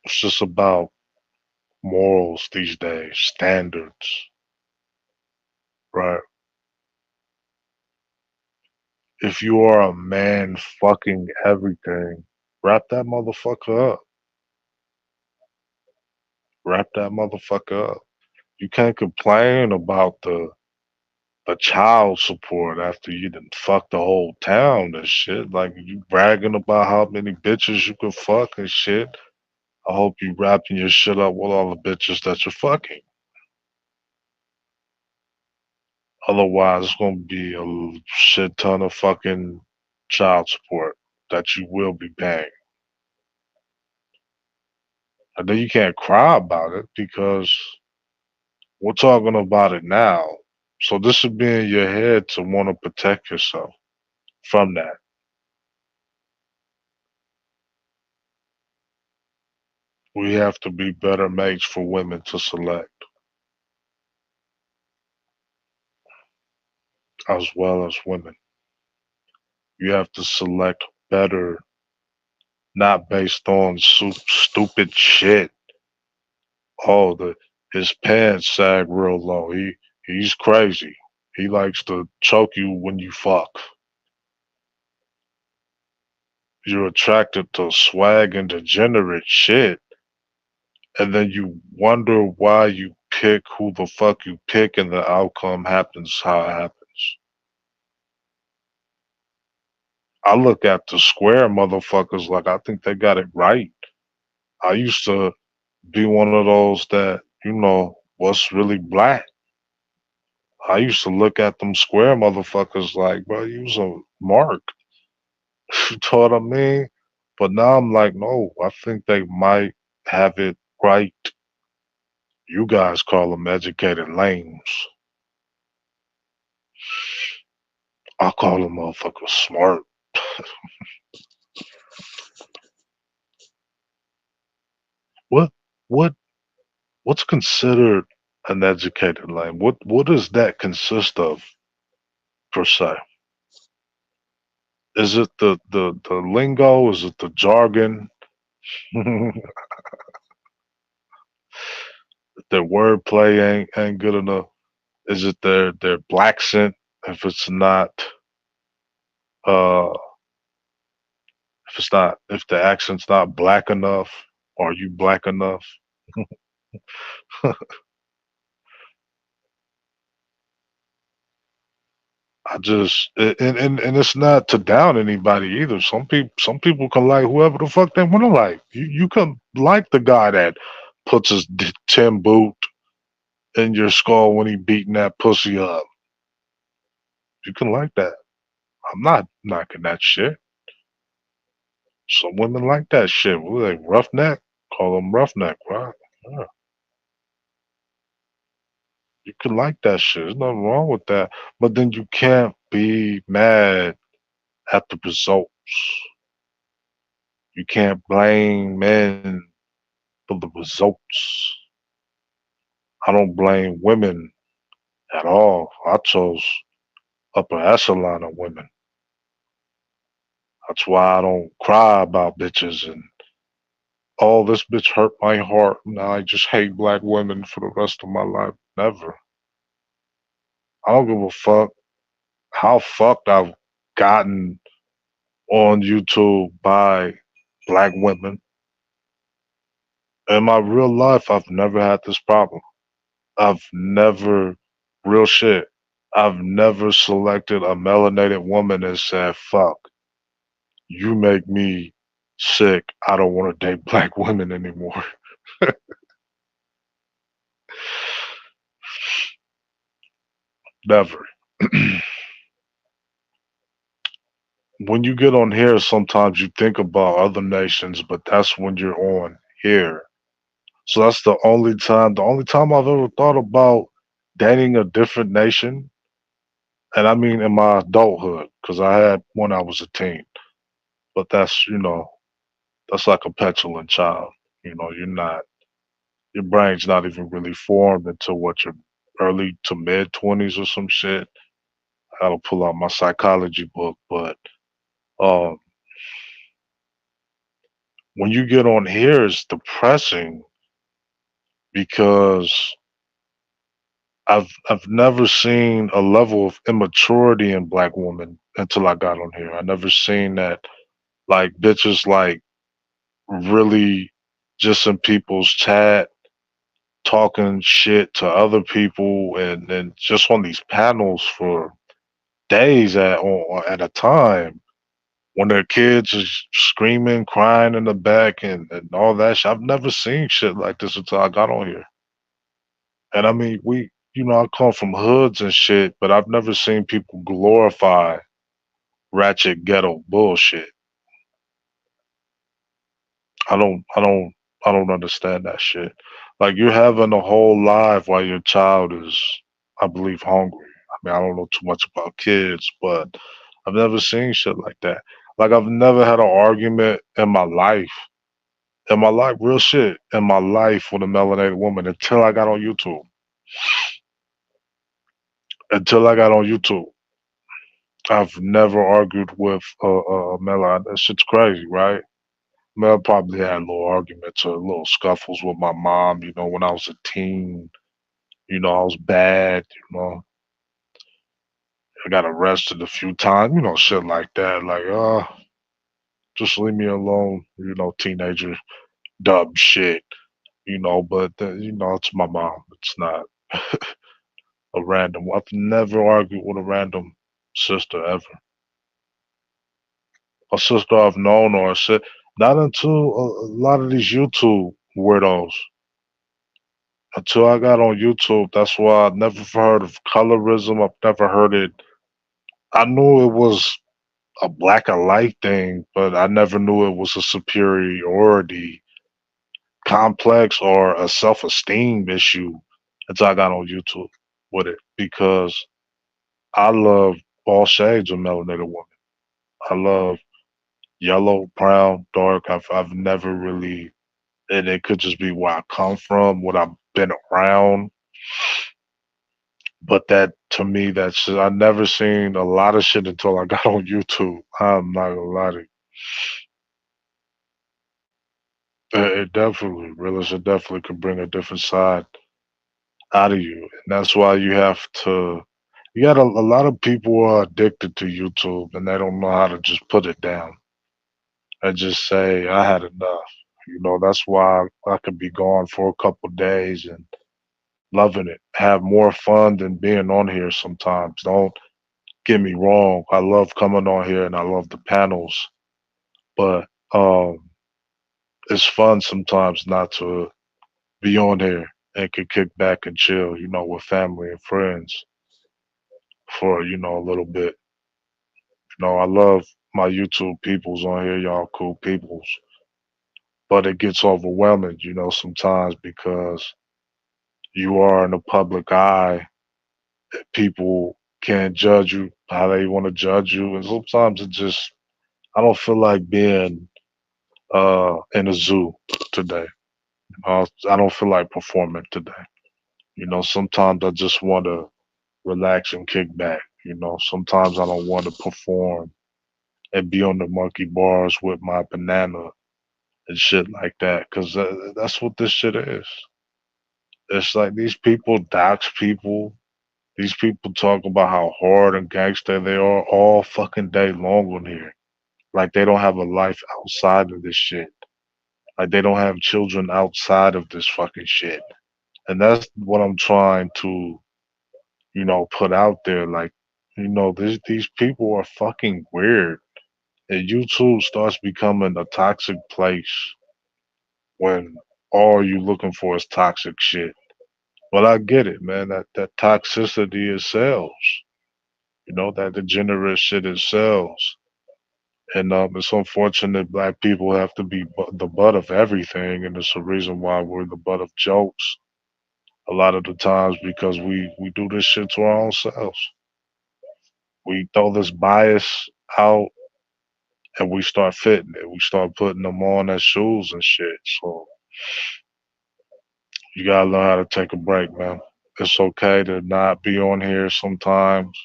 It's just about morals these days, standards, right? If you are a man fucking everything, wrap that motherfucker up. Wrap that motherfucker up. You can't complain about the child support after you done fuck the whole town and shit. Like you bragging about how many bitches you can fuck and shit. I hope you wrapping your shit up with all the bitches that you're fucking. Otherwise, it's gonna be a shit ton of fucking child support that you will be paying. And then you can't cry about it because we're talking about it now. So this should be in your head to want to protect yourself from that. We have to be better mates for women to select, as well as women. You have to select better, not based on stupid shit. Oh, the his pants sag real low. He's crazy. He likes to choke you when you fuck. You're attracted to swag and degenerate shit, and then you wonder why you pick who the fuck you pick, and the outcome happens how it happens. I look at the square motherfuckers like I think they got it right. I used to be one of those that, what's really black. I used to look at them square motherfuckers like, bro, you was a mark. You know what I mean? But now I'm like, no, I think they might have it right. You guys call them educated lames. I call them motherfuckers smart. What what what's considered an educated lame? What does that consist of per se? Is it the lingo? Is it the jargon? Their wordplay ain't good enough. Is it their black accent? Uh if the accent's not black enough, are you black enough? And it's not to down anybody either. Some people can like whoever the fuck they want to like. You can like the guy that puts his Tim boot in your skull when he beating that pussy up. You can like that. I'm not knocking that shit. Some women like that shit. We like roughneck. Call them roughneck, right? Yeah. You can like that shit. There's nothing wrong with that. But then you can't be mad at the results. You can't blame men for the results. I don't blame women at all. I chose upper echelon of women. That's why I don't cry about bitches and oh, this bitch hurt my heart. Now I just hate black women for the rest of my life. Never. I don't give a fuck how fucked I've gotten on YouTube by black women. In my real life, I've never had this problem. I've never, real shit, I've never selected a melanated woman and said, fuck, you make me sick. I don't want to date black women anymore. Never. When you get on here, sometimes you think about other nations, but that's when you're on here. So that's the only time I've ever thought about dating a different nation. And I mean in my adulthood, because I had when I was a teen. But that's, that's like a petulant child. You're not, your brain's not even really formed until what, your early to mid 20s or some shit. I gotta pull out my psychology book. But um, when you get on here, it's depressing because I've never seen a level of immaturity in black women until I got on here. I never seen that like bitches like really just in people's chat talking shit to other people and just on these panels for days at a time when their kids is screaming, crying in the back and all that shit. I've never seen shit like this until I got on here. And I mean, I come from hoods and shit, but I've never seen people glorify ratchet ghetto bullshit. I don't, I don't, I don't understand that shit. Like you're having a whole life while your child is, I believe, hungry. I mean, I don't know too much about kids, but I've never seen shit like that. Like I've never had an argument in my life, real shit, in my life with a melanated woman until I got on YouTube. Until I got on YouTube. I've never argued with a Mela. That shit's crazy, right? Mel probably had little arguments or little scuffles with my mom, when I was a teen. I was bad, I got arrested a few times, shit like that. Like, just leave me alone, teenager dumb shit, but, it's my mom. It's not a random. I've never argued with a random sister ever. A sister I've known or a shit. Not until a lot of these YouTube weirdos. Until I got on YouTube, that's why I've never heard of colorism. I've never heard it. I knew it was a black and light thing, but I never knew it was a superiority complex or a self esteem issue until I got on YouTube with it because I love all shades of melanated women. I love yellow, brown, dark. I've never really, and it could just be where I come from, what I've been around. But that to me, that's I never seen a lot of shit until I got on YouTube. I'm not gonna lie to you. It definitely, realism definitely could bring a different side out of you, and that's why you have to. You got a lot of people are addicted to YouTube, and they don't know how to just put it down and just say, "I had enough." That's why I could be gone for a couple days and loving it, have more fun than being on here sometimes. Don't get me wrong. I love coming on here and I love the panels, but it's fun sometimes not to be on here and could kick back and chill, with family and friends for, a little bit. I love my YouTube peoples on here, y'all cool peoples, but it gets overwhelming, sometimes because you are in the public eye. People can't judge you how they want to judge you, and sometimes it just I don't feel like being in a zoo today. I don't feel like performing today. Sometimes I just want to relax and kick back. Sometimes I don't want to perform and be on the monkey bars with my banana and shit like that. Cause that's what this shit is. It's like these people dox people. These people talk about how hard and gangster they are all fucking day long on here. Like they don't have a life outside of this shit. Like they don't have children outside of this fucking shit. And that's what I'm trying to, put out there. Like, these people are fucking weird. And YouTube starts becoming a toxic place when all you looking for is toxic shit. But I get it, man. That toxicity is sells. That degenerate shit is sells. And it's unfortunate black people have to be the butt of everything, and it's a reason why we're the butt of jokes a lot of the times because we do this shit to our own selves. We throw this bias out and we start fitting it. We start putting them on as shoes and shit. So you gotta learn how to take a break, man. It's okay to not be on here sometimes.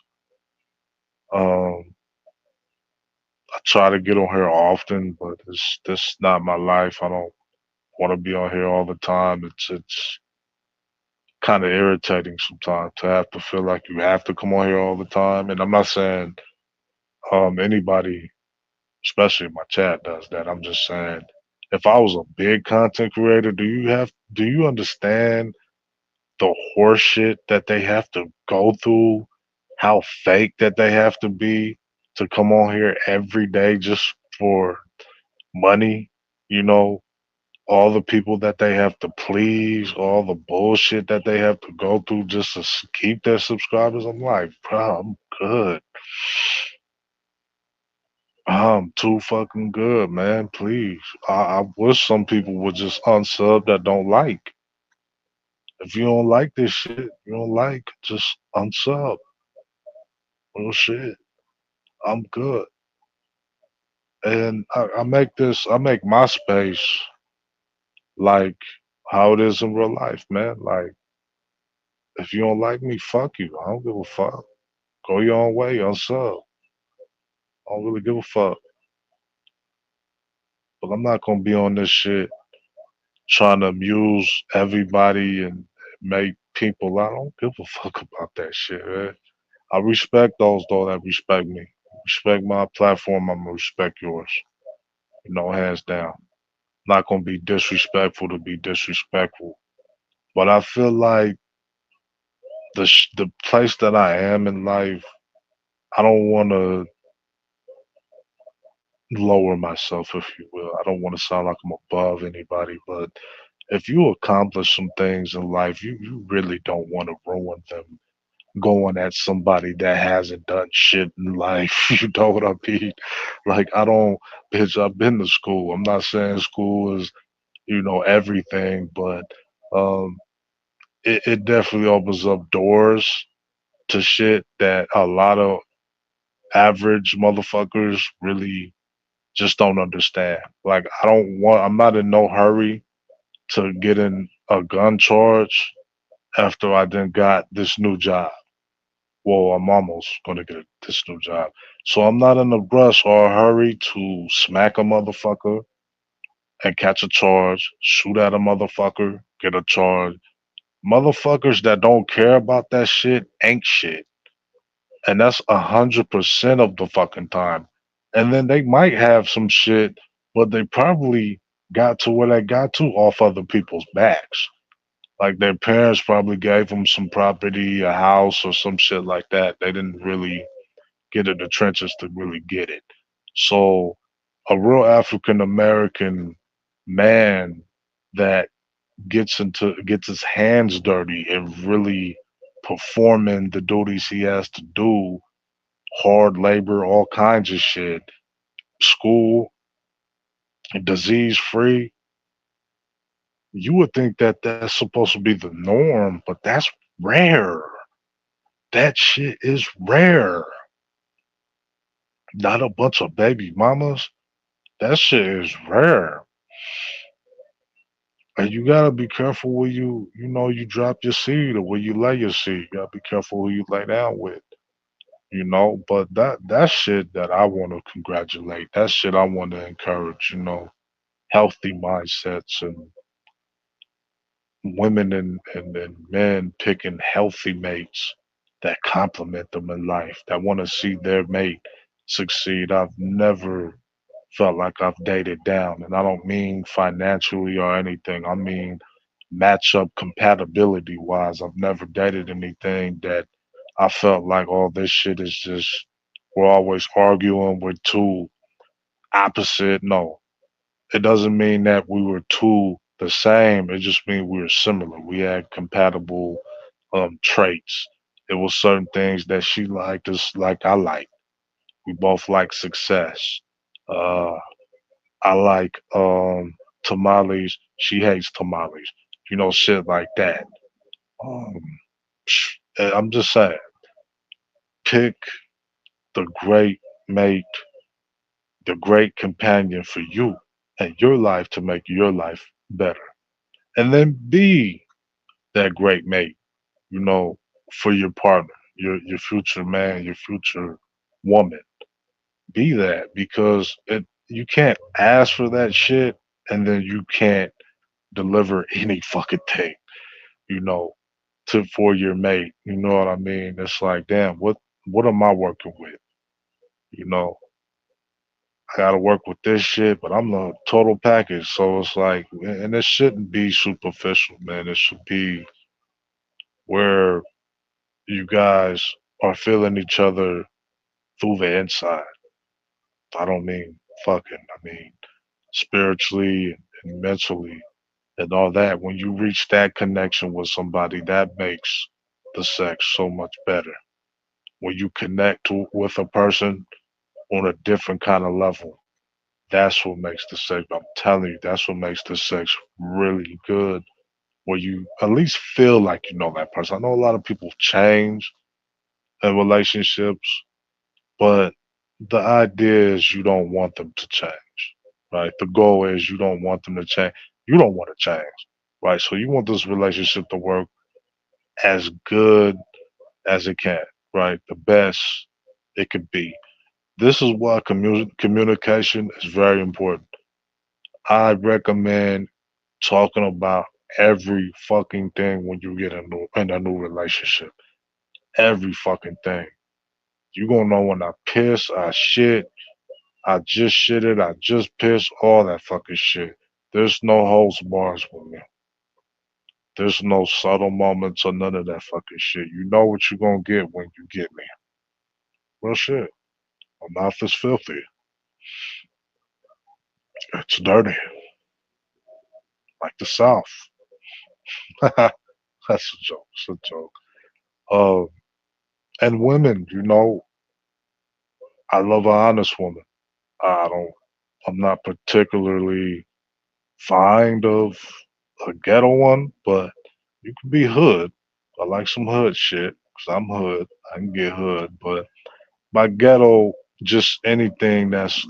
Um, I try to get on here often, but it's this not my life. I don't want to be on here all the time. It's kind of irritating sometimes to have to feel like you have to come on here all the time. And I'm not saying anybody, especially my chat, does that. I'm just saying if I was a big content creator, do you understand the horseshit that they have to go through, how fake that they have to be to come on here every day just for money, you know, all the people that they have to please, all the bullshit that they have to go through just to keep their subscribers. I'm like, bro, I'm good. I'm too fucking good, man. Please. I wish some people would just unsub that don't like. If you don't like this shit, you don't like, just unsub. Real shit. I'm good. And I make my space like how it is in real life, man. Like, if you don't like me, fuck you. I don't give a fuck. Go your own way, unsub. I don't really give a fuck. But I'm not gonna be on this shit trying to amuse everybody and make people. I don't give a fuck about that shit, man. I respect those though that respect me. Respect my platform, I'm gonna respect yours. Hands down. Not gonna be disrespectful to be disrespectful. But I feel like the place that I am in life, I don't want to lower myself, if you will. I don't want to sound like I'm above anybody, but if you accomplish some things in life, you really don't want to ruin them going at somebody that hasn't done shit in life. You know what I mean? Like, I don't, bitch, I've been to school. I'm not saying school is, everything, but um, it definitely opens up doors to shit that a lot of average motherfuckers really just don't understand. Like, I'm not in no hurry to get in a gun charge after I then got this new job. Well, I'm almost gonna get this new job. So I'm not in a rush or a hurry to smack a motherfucker and catch a charge, shoot at a motherfucker, get a charge. Motherfuckers that don't care about that shit ain't shit. And that's 100% of the fucking time. And then they might have some shit, but they probably got to where they got to off other people's backs. Like their parents probably gave them some property, a house, or some shit like that. They didn't really get in the trenches to really get it. So a real African American man that gets his hands dirty and really performing the duties he has to do, hard labor, all kinds of shit, school, disease free. You would think that that's supposed to be the norm, but that's rare. That shit is rare. Not a bunch of baby mamas. That shit is rare. And you gotta be careful where you drop your seed or where you lay your seed. You gotta be careful who you lay down with. But that shit that I want to congratulate, that shit I want to encourage, healthy mindsets and women and men picking healthy mates that complement them in life, that want to see their mate succeed. I've never felt like I've dated down, and I don't mean financially or anything. I mean match up compatibility wise. I've never dated anything that I felt like, oh, this shit is just, we're always arguing, we're too opposite. No, it doesn't mean that we were two the same. It just means we were similar. We had compatible traits. It was certain things that she liked, just like I liked. We both like success. Uh, I like tamales. She hates tamales. Shit like that. Um, I'm just saying, pick the great mate, the great companion for you and your life to make your life better. And then be that great mate, you know, for your partner, your future man, your future woman. Be that because you can't ask for that shit and then you can't deliver any fucking thing, you know, for your mate. You know what I mean? It's like, damn, what am I working with? You know, I gotta work with this shit, but I'm the total package. So it's like, and it shouldn't be superficial, man. It should be where you guys are feeling each other through the inside. I don't mean fucking. I mean spiritually and mentally and all that. When you reach that connection with somebody, that makes the sex so much better. When you connect with a person on a different kind of level, that's what makes the sex. I'm telling you, that's what makes the sex really good. Where you at least feel like you know that person. I know a lot of people change in relationships, but the idea is you don't want them to change, right? The goal is you don't want them to change. You don't want to change, right? So you want this relationship to work as good as it can, right? The best it could be. This is why communication is very important. I recommend talking about every fucking thing when you get in a new relationship. Every fucking thing. You gonna know when I piss, I shit, I just shitted, I just pissed, all that fucking shit. There's no holds bars with me. There's no subtle moments or none of that fucking shit. You know what you're gonna get when you get me. Well, shit. My mouth is filthy. It's dirty, like the South. That's a joke. It's a joke. Uh, and women, I love an honest woman. I don't. I'm not particularly fond of a ghetto one, but you can be hood. I like some hood shit because I'm hood. I can get hood, but by ghetto, just anything that's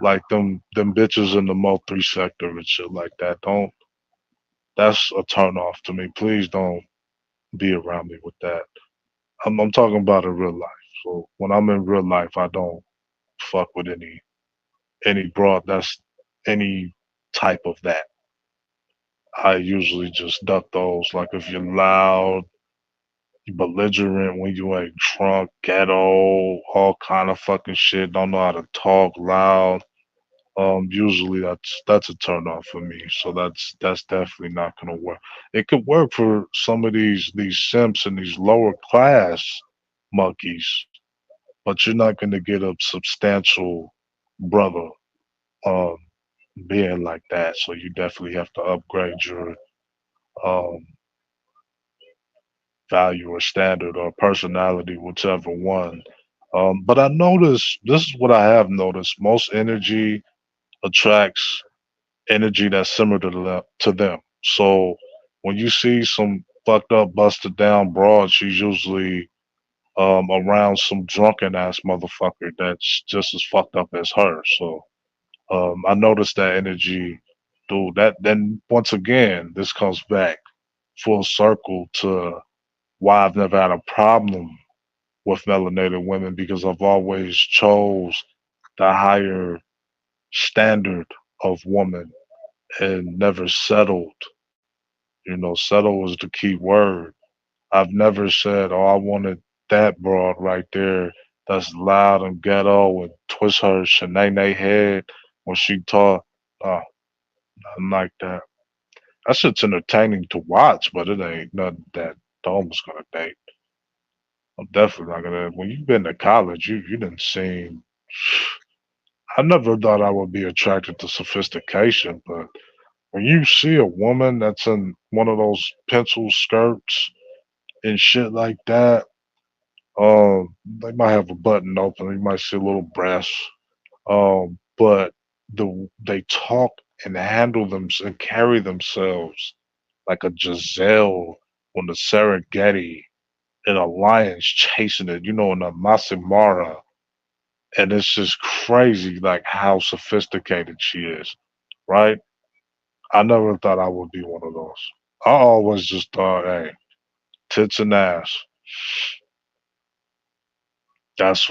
like them bitches in the Mo 3 sector and shit like that. Don't. That's a turn off to me. Please don't be around me with that. I'm talking about in real life. So when I'm in real life, I don't fuck with any broad that's any type of that. I usually just duck those. Like if you're loud, belligerent when you ain't drunk, ghetto, all kind of fucking shit, don't know how to talk loud. Usually that's a turn off for me. So that's definitely not gonna work. It could work for some of these simps and these lower class monkeys, but you're not gonna get a substantial brother um being like that. So you definitely have to upgrade your um value or standard or personality, whichever one. But I notice this is what I have noticed. Most energy attracts energy that's similar to them. So when you see some fucked up, busted down broad, she's usually around some drunken ass motherfucker that's just as fucked up as her. So I noticed that energy dude. That then once again, this comes back full circle to why I've never had a problem with melanated women because I've always chose the higher standard of woman and never settled. You know, settle was the key word. I've never said, "Oh, I wanted that broad right there that's loud and ghetto and twist her shanae head when she talk." Oh, nothing like that. That shit's entertaining to watch, but it ain't nothing that Dome's gonna date. I'm definitely not gonna. When you've been to college, you didn't seen. I never thought I would be attracted to sophistication, but when you see a woman that's in one of those pencil skirts and shit like that, they might have a button open. You might see a little breast. But they talk and handle them and carry themselves like a Giselle on the Serengeti and a lion's chasing it, in a Masimara. And it's just crazy, like how sophisticated she is, right? I never thought I would be one of those. I always just thought, hey, tits and ass. That's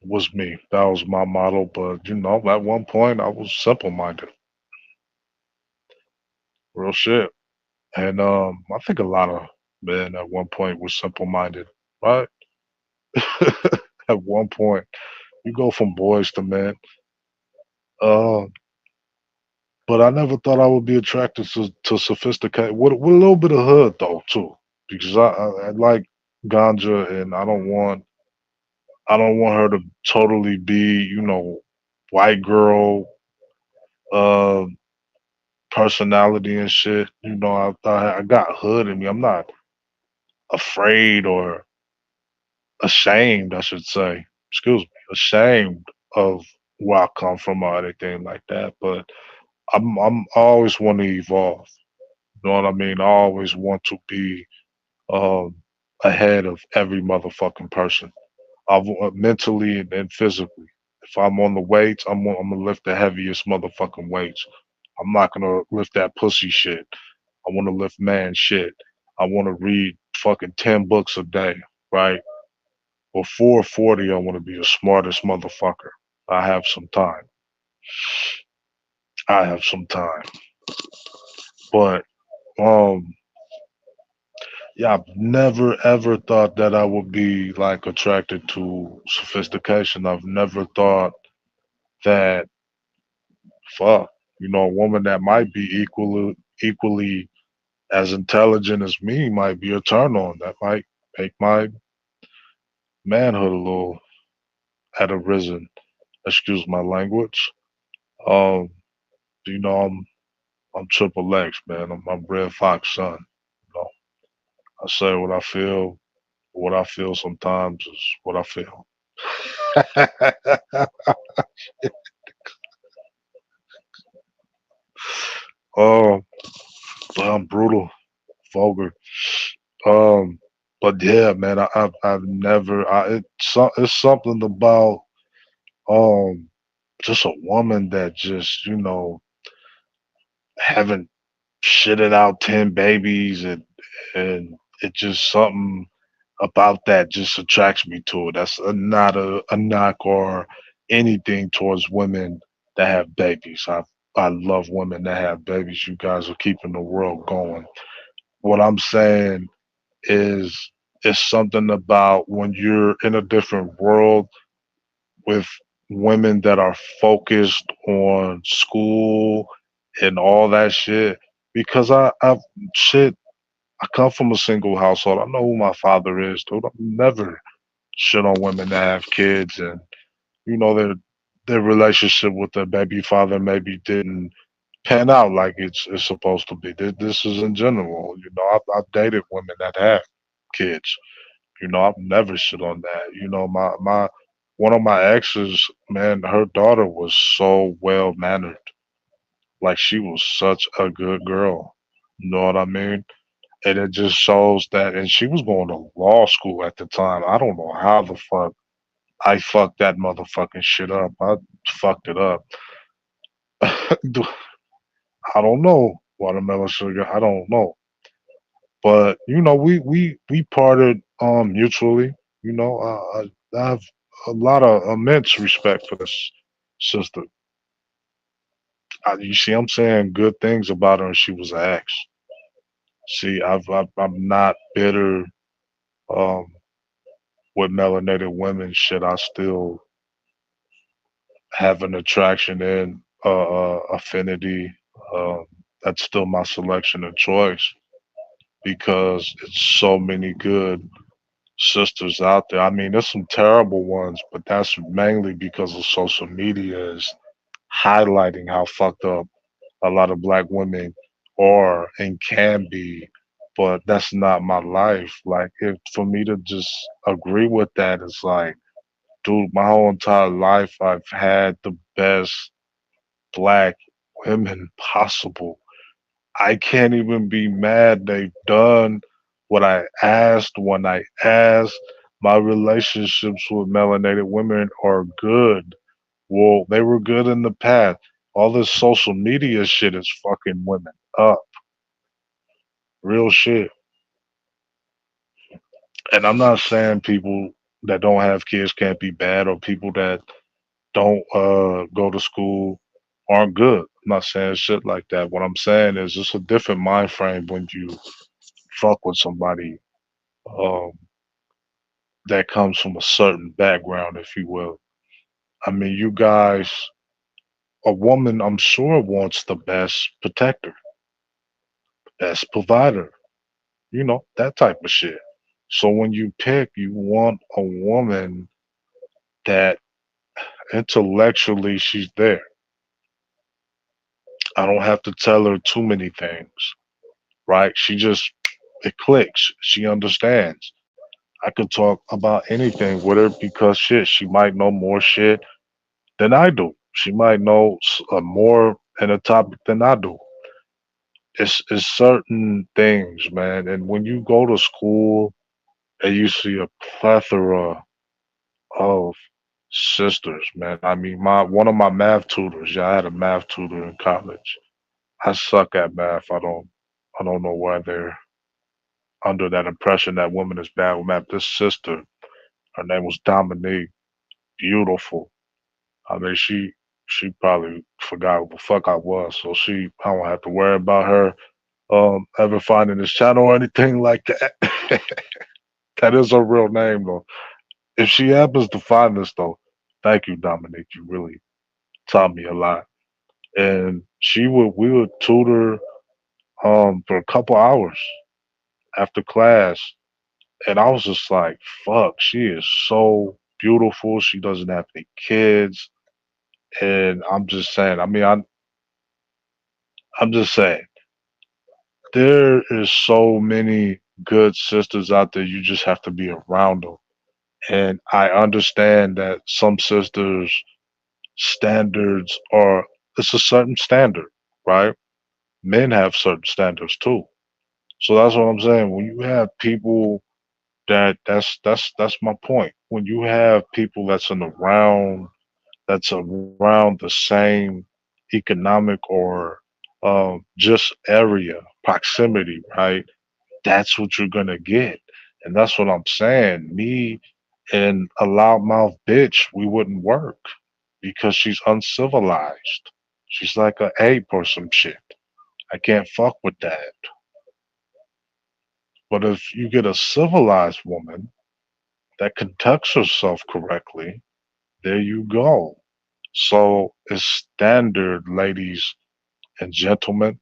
was me. That was my motto. But at one point I was simple minded, real shit. And I think a lot of men at one point were simple minded, right? At one point, you go from boys to men. Uh, but I never thought I would be attracted to sophisticated with a little bit of hood though too, because I like ganja and I don't want her to totally be white girl uh personality and shit. I got hood in me. I'm not afraid or ashamed, I should say. Excuse me, ashamed of where I come from or anything like that. But I always want to evolve. You know what I mean? I always want to be um, ahead of every motherfucking person. Mentally and physically. If I'm on the weights, I'm gonna lift the heaviest motherfucking weights. I'm not gonna lift that pussy shit. I want to lift man shit. I want to read fucking 10 books a day, right? Before 40, I want to be the smartest motherfucker. I have some time. I have some time. But um yeah, I've never ever thought that I would be like attracted to sophistication. I've never thought that fuck, a woman that might be equally as intelligent as me might be a turn on. That might make my manhood a little at a risen. Excuse my language. Um, I'm triple X, man. I'm Red Fox son. You know, I say what I feel. What I feel sometimes is what I feel. um, but I'm brutal, vulgar. Um, but yeah, man, I've never. It's something about um just a woman that just haven't shitted out 10 babies and it just something about that just attracts me to it. That's not a knock or anything towards women that have babies. I love women that have babies. You guys are keeping the world going. What I'm saying is it's something about when you're in a different world with women that are focused on school and all that shit. Because I've shit I come from a single household. I know who my father is, dude. I've never shit on women that have kids and their relationship with their baby father maybe didn't pan out like it's supposed to be. This is in general. I've dated women that have kids. I've never shit on that. My one of my exes, man, her daughter was so well mannered. Like she was such a good girl. You know what I mean? And it just shows that, and she was going to law school at the time. I don't know how the fuck I fucked that motherfucking shit up. I fucked it up. I don't know. Watermelon sugar, I don't know. But you know, we parted mutually. You know, I have a lot of immense respect for this sister. You see, I'm saying good things about her, and she was an ex. See, I'm not bitter um, with melanated women. Should I still have an attraction and affinity? Um, that's still my selection and choice because it's so many good sisters out there. I mean, there's some terrible ones, but that's mainly because of social media is highlighting how fucked up a lot of black women are and can be. But that's not my life. Like, if for me to just agree with that, it's like, dude, my whole entire life I've had the best black women possible. I can't even be mad they've done what I asked when I asked. My relationships with melanated women are good. Well, they were good in the past. All this social media shit is fucking women up. Real shit. And I'm not saying people that don't have kids can't be bad or people that don't go to school aren't good. I'm not saying shit like that. What I'm saying is it's a different mind frame when you fuck with somebody um, that comes from a certain background, if you will. I mean, you guys, a woman, I'm sure, wants the best protector, best provider, you know, that type of shit. So when you pick, you want a woman that intellectually she's there. I don't have to tell her too many things, right? She just, it clicks. She understands. I could talk about anything with her because shit, she might know more shit than I do. She might know more in a topic than I do. It's certain things, man. And when you go to school and you see a plethora of sisters, man. I mean, my one of my math tutors. Yeah, I had a math tutor in college. I suck at math. I don't know why they're under that impression that women is bad with math. This sister, her name was Dominique. Beautiful. I mean, she probably forgot what the fuck I was, so I don't have to worry about her ever finding this channel or anything like that. That is her real name though. If she happens to find this though, thank you, Dominique. You really taught me a lot. And we would tutor for a couple hours after class. And I was just like, fuck, she is so beautiful. She doesn't have any kids. And I'm just saying, I'm just saying, there is so many good sisters out there. You just have to be around them. And I understand that some sisters' standards are, it's a certain standard, right? Men have certain standards too. So that's what I'm saying. When you have people that's my point. When you have people that's around the same economic or just area proximity, right? That's what you're gonna get, and that's what I'm saying. Me and a loudmouth bitch, we wouldn't work because she's uncivilized. She's like a ape or some shit. I can't fuck with that. But if you get a civilized woman that conducts herself correctly, there you go. So it's standard, ladies and gentlemen,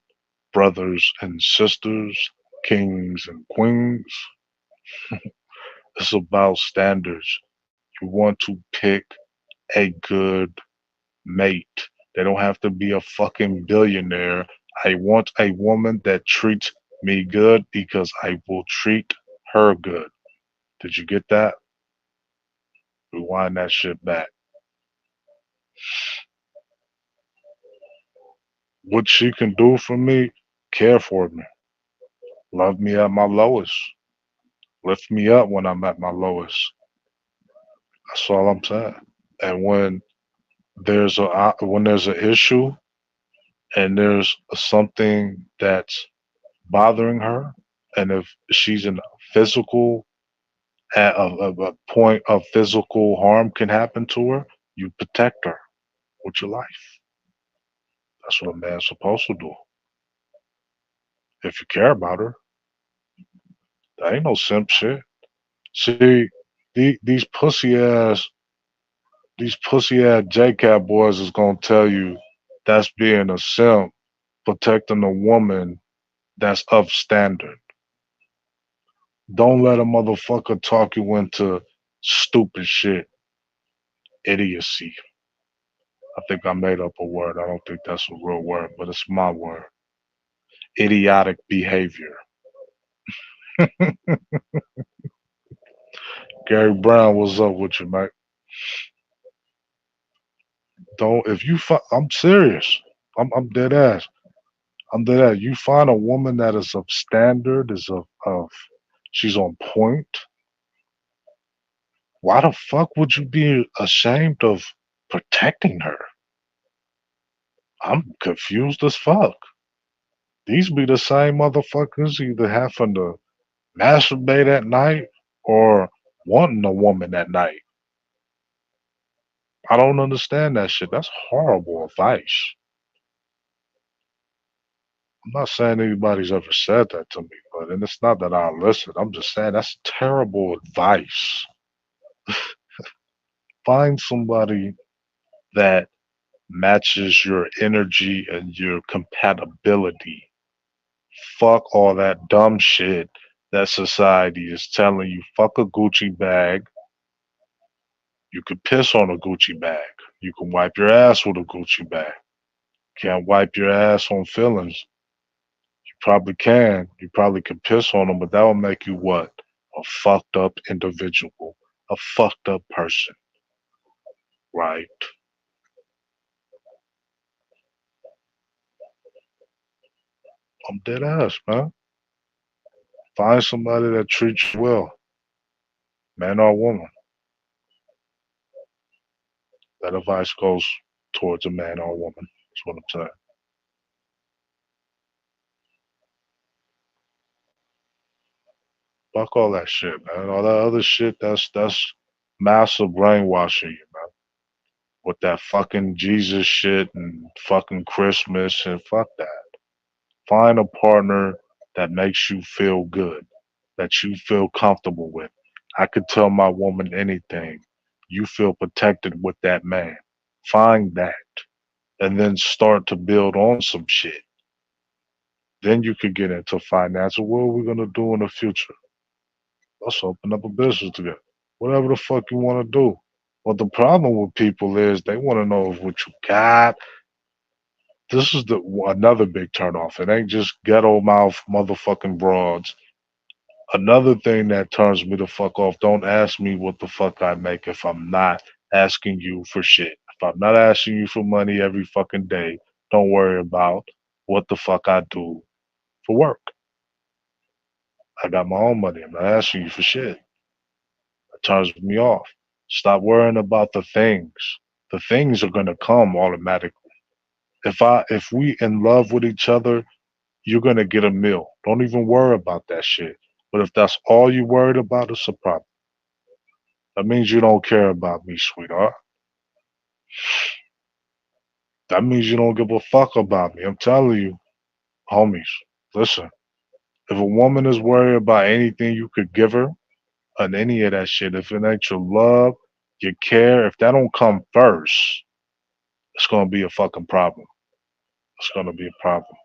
brothers and sisters, kings and queens. It's about standards. You want to pick a good mate. They don't have to be a fucking billionaire. I want a woman that treats me good because I will treat her good. Did you get that? Rewind that shit back. What she can do for me, care for me, love me at my lowest, lift me up when I'm at my lowest. That's all I'm saying. And when there's an issue, and there's something that's bothering her, and if she's in physical at a point of physical harm can happen to her, you protect her with your life. That's what a man's supposed to do. If you care about her, that ain't no simp shit. See, these pussy ass JCat boys is gonna tell you that's being a simp, protecting a woman that's of standard. Don't let a motherfucker talk you into stupid shit, idiocy. I think I made up a word. I don't think that's a real word, but it's my word. Idiotic behavior. Gary Brown, what's up with you, mate? Don't if you I'm serious. I'm dead ass. I'm dead ass. You find a woman that is of standard, is of she's on point. Why the fuck would you be ashamed of protecting her? I'm confused as fuck. These be the same motherfuckers either having to masturbate at night or wanting a woman at night. I don't understand that shit. That's horrible advice. I'm not saying anybody's ever said that to me, but and it's not that I listen. I'm just saying that's terrible advice. Find somebody that matches your energy and your compatibility. Fuck all that dumb shit that society is telling you. Fuck a Gucci bag. You could piss on a Gucci bag. You can wipe your ass with a Gucci bag. Can't wipe your ass on feelings. You probably can. You probably could piss on them, but that will make you what? A fucked up individual. A fucked up person. Right? I'm dead ass, man. Find somebody that treats you well, man or woman. That advice goes towards a man or a woman. That's what I'm saying. Fuck all that shit, man. All that other shit, that's massive brainwashing you, man. With that fucking Jesus shit and fucking Christmas and fuck that. Find a partner that makes you feel good, that you feel comfortable with. I could tell my woman anything. You feel protected with that man. Find that. And then start to build on some shit. Then you could get into finance. What are we gonna do in the future? Let's open up a business together. Whatever the fuck you want to do. But the problem with people is they want to know what you got. This is the another big turnoff. It ain't just ghetto mouth motherfucking broads. Another thing that turns me the fuck off. Don't ask me what the fuck I make if I'm not asking you for shit. If I'm not asking you for money every fucking day, don't worry about what the fuck I do for work. I got my own money. I'm not asking you for shit. It turns me off. Stop worrying about the things. The things are gonna come automatically. If we in love with each other, you're gonna get a meal. Don't even worry about that shit. But if that's all you worried about, it's a problem. That means you don't care about me, sweetheart. That means you don't give a fuck about me. I'm telling you, homies, listen. If a woman is worried about anything you could give her, on any of that shit, if it ain't your love, your care, if that don't come first, it's gonna be a fucking problem. It's gonna be a problem.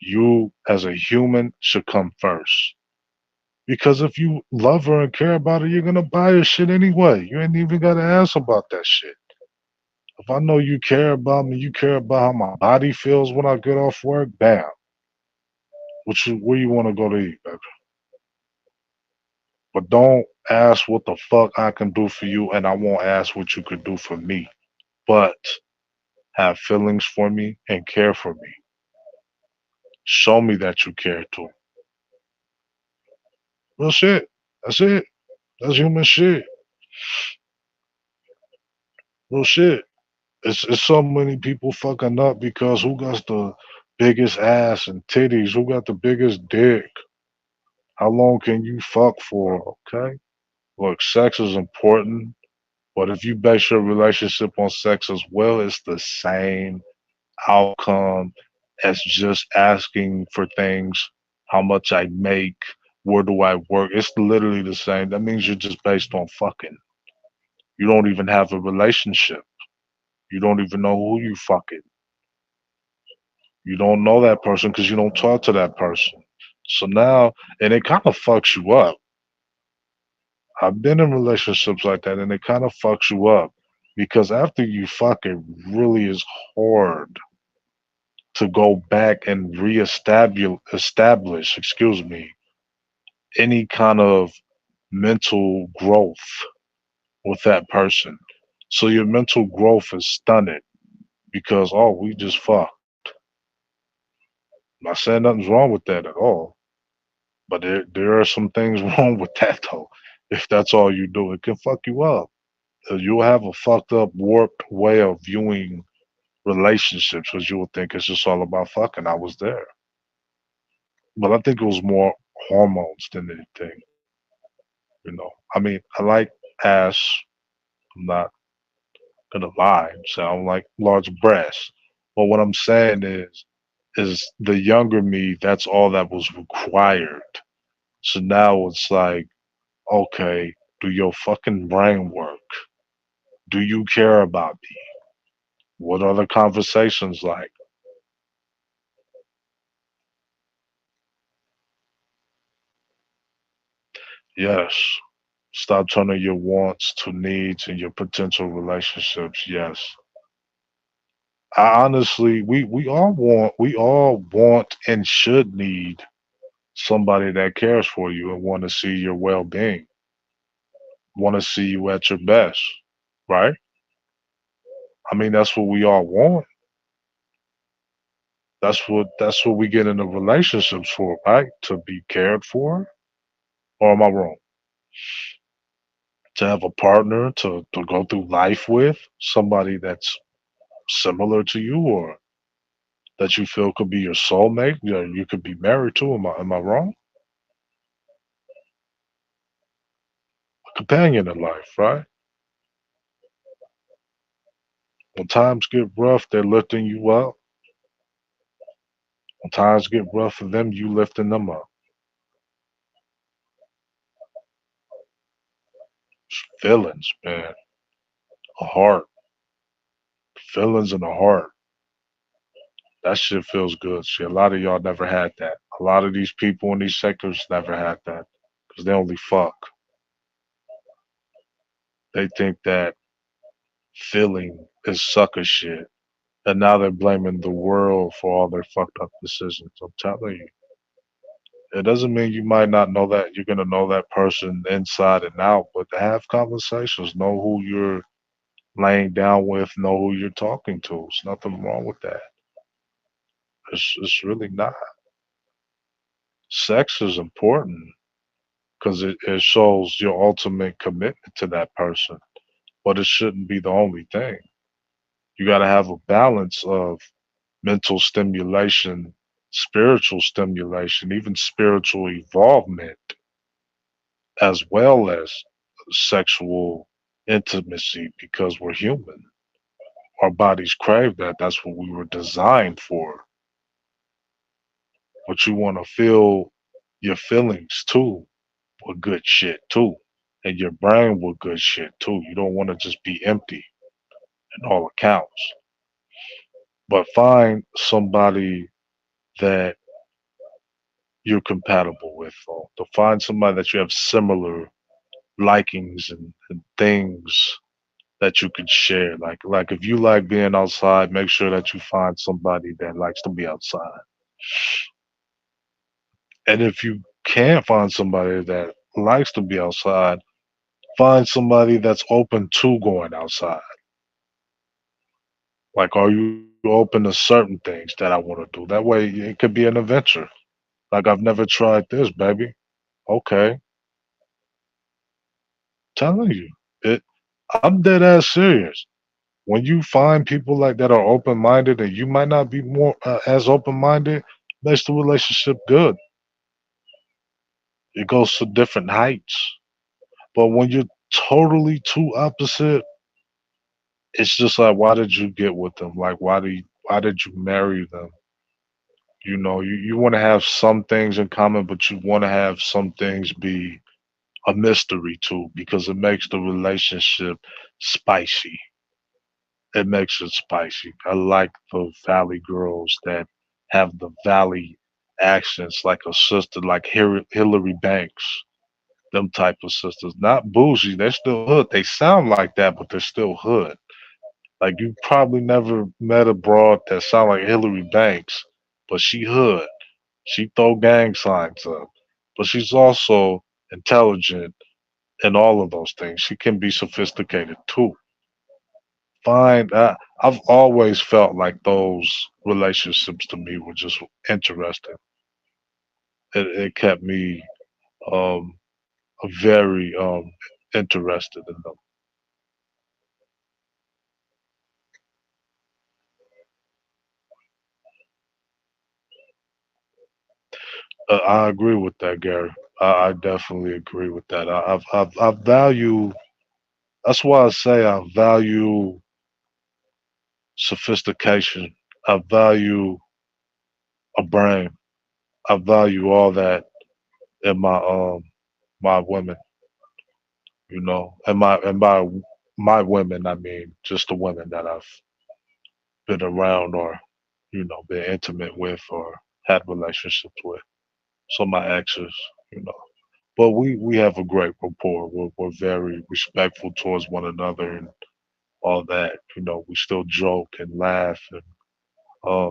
You as a human should come first. Because if you love her and care about her, you're gonna buy her shit anyway. You ain't even gotta ask about that shit. If I know you care about me, you care about how my body feels when I get off work, bam. Where you wanna go to eat, baby? But don't ask what the fuck I can do for you, and I won't ask what you could do for me. But have feelings for me and care for me. Show me that you care too. Real shit. That's it. That's human shit. Real shit. It's so many people fucking up because who got the biggest ass and titties? Who got the biggest dick? How long can you fuck for? Okay. Look, sex is important, but if you base your relationship on sex as well, it's the same outcome as just asking for things, how much I make, where do I work. It's literally the same. That means you're just based on fucking. You don't even have a relationship. You don't even know who you fucking. You don't know that person because you don't talk to that person. So now, and it kind of fucks you up. I've been in relationships like that, and it kind of fucks you up because after you fuck, it really is hard to go back and excuse me, any kind of mental growth with that person. So your mental growth is stunted because oh, we just fucked. I'm not saying nothing's wrong with that at all, but there are some things wrong with that though. If that's all you do, it can fuck you up. You'll have a fucked up, warped way of viewing relationships because you would think it's just all about fucking. I was there, but I think it was more hormones than anything. You know, I mean, I like ass. I'm not gonna lie. So I don't like large breasts. But what I'm saying is the younger me. That's all that was required. So now it's like, okay, do your fucking brain work? Do you care about me? What are the conversations like? Yes. Stop turning your wants to needs in your potential relationships. Yes. I honestly, we all want and should need somebody that cares for you and want to see your well-being, want to see you at your best, right? I mean, that's what we all want. That's what we get into relationships for, right? To be cared for, or am I wrong? To have a partner to go through life with, somebody that's similar to you or that you feel could be your soulmate, you could be married to. Am I wrong? A companion in life, right? When times get rough, they're lifting you up. When times get rough for them, you lifting them up. Feelings, man. A heart. Feelings in the heart. That shit feels good. See, a lot of y'all never had that. A lot of these people in these sectors never had that because they only fuck. They think that feeling is sucker shit. And now they're blaming the world for all their fucked up decisions. I'm telling you. It doesn't mean you might not know that you're gonna know that person inside and out, but to have conversations, know who you're laying down with, know who you're talking to. There's nothing wrong with that. It's really not. Sex is important because it shows your ultimate commitment to that person, but it shouldn't be the only thing. You got to have a balance of mental stimulation, spiritual stimulation, even spiritual evolvement, as well as sexual intimacy because we're human. Our bodies crave that. That's what we were designed for. But you want to feel your feelings too with good shit too. And your brain with good shit too. You don't want to just be empty in all accounts. But find somebody that you're compatible with, or to find somebody that you have similar likings and things that you can share. Like if you like being outside, make sure that you find somebody that likes to be outside. And if you can't find somebody that likes to be outside, find somebody that's open to going outside. Like, are you open to certain things that I want to do? That way, it could be an adventure. Like, I've never tried this, baby. Okay, telling you, it. I'm dead ass serious. when you find people like that are open minded, and you might not be more as open minded, makes the relationship good. It goes to different heights. But when you're totally two opposite, it's just like, why did you get with them? Like, why did you marry them? You want to have some things in common, but you want to have some things be a mystery too, because it makes the relationship spicy. It makes it spicy. I like the Valley girls that have the Valley accents, like a sister, like Hillary Banks. Them type of sisters, not bougie. They're still hood. They sound like that, but they're still hood. Like you probably never met a broad that sound like Hillary Banks, but she hood. She throw gang signs up, but she's also intelligent and all of those things. She can be sophisticated too. Fine. I've always felt like those relationships to me were just interesting. It kept me um, very interested in them. I agree with that, Gary. I definitely agree with that. I value. That's why I say I value sophistication. I value a brain. I value all that in my women. And my women. I mean, just the women that I've been around or been intimate with or had relationships with. So my exes, you know. But we have a great rapport. We're very respectful towards one another and all that. We still joke and laugh, and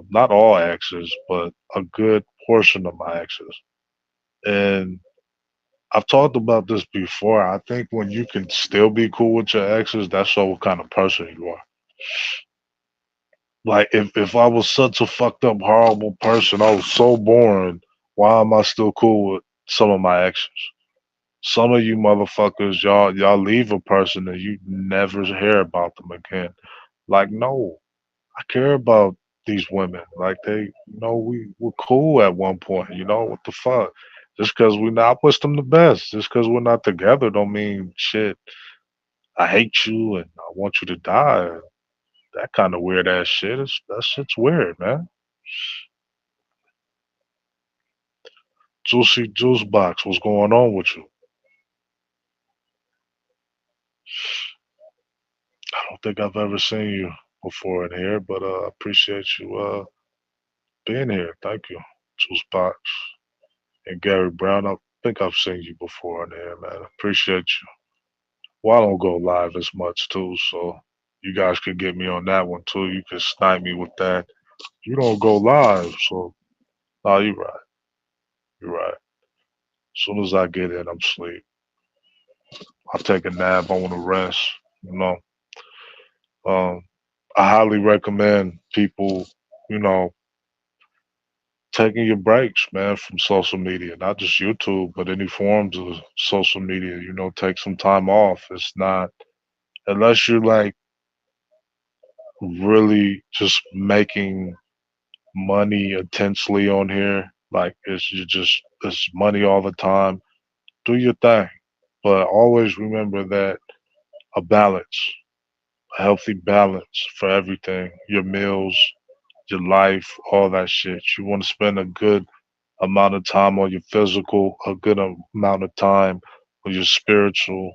not all exes, but a good portion of my exes. And I've talked about this before. I think when you can still be cool with your exes, that shows what kind of person you are. Like if I was such a fucked up, horrible person, I was so boring. Why am I still cool with some of my exes? Some of you motherfuckers, y'all leave a person and you never hear about them again. Like, no, I care about these women. Like we were cool at one point. What the fuck? Just because we not, I wish them the best. Just because we're not together, don't mean shit. I hate you and I want you to die. That kind of weird ass shit. That shit's weird, man. Juicy Juice Box, what's going on with you? I don't think I've ever seen you before in here, but appreciate you being here. Thank you, Juice Box and Gary Brown. I think I've seen you before in here, man. Appreciate you. Well, I don't go live as much too, so you guys could get me on that one too. You can snipe me with that. You don't go live, so no, you're right. You're right. As soon as I get in, I'm sleep. I take a nap. I want to rest. You know, um, I highly recommend people, you know, taking your breaks, man, from social media, not just YouTube, but any forms of social media. Take some time off. It's not unless you're like really just making money intensely on here. Like it's money all the time. Do your thing, but always remember that a balance, a healthy balance for everything. Your meals, your life, all that shit. You want to spend a good amount of time on your physical, a good amount of time on your spiritual,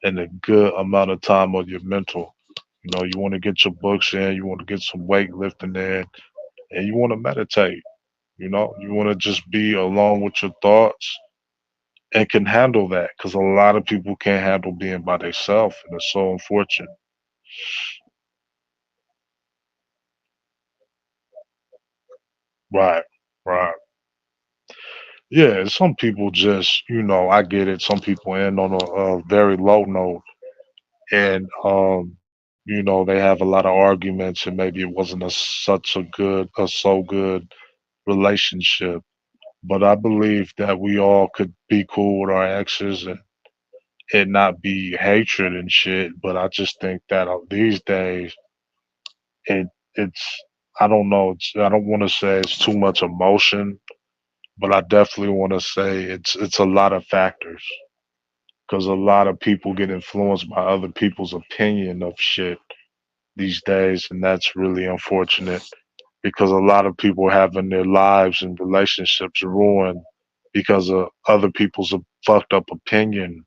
and a good amount of time on your mental. You want to get your books in, you want to get some weightlifting in, and you want to meditate. You want to just be alone with your thoughts and can handle that because a lot of people can't handle being by themselves, and it's so unfortunate. Right, right. Yeah, some people just, I get it. Some people end on a very low note, and they have a lot of arguments, and maybe it wasn't a so good relationship. But I believe that we all could be cool with our exes and it not be hatred and shit. But I just think that these days it it's I don't know. I don't want to say it's too much emotion, but I definitely want to say it's a lot of factors because a lot of people get influenced by other people's opinion of shit these days, and that's really unfortunate because a lot of people having their lives and relationships ruined because of other people's fucked up opinion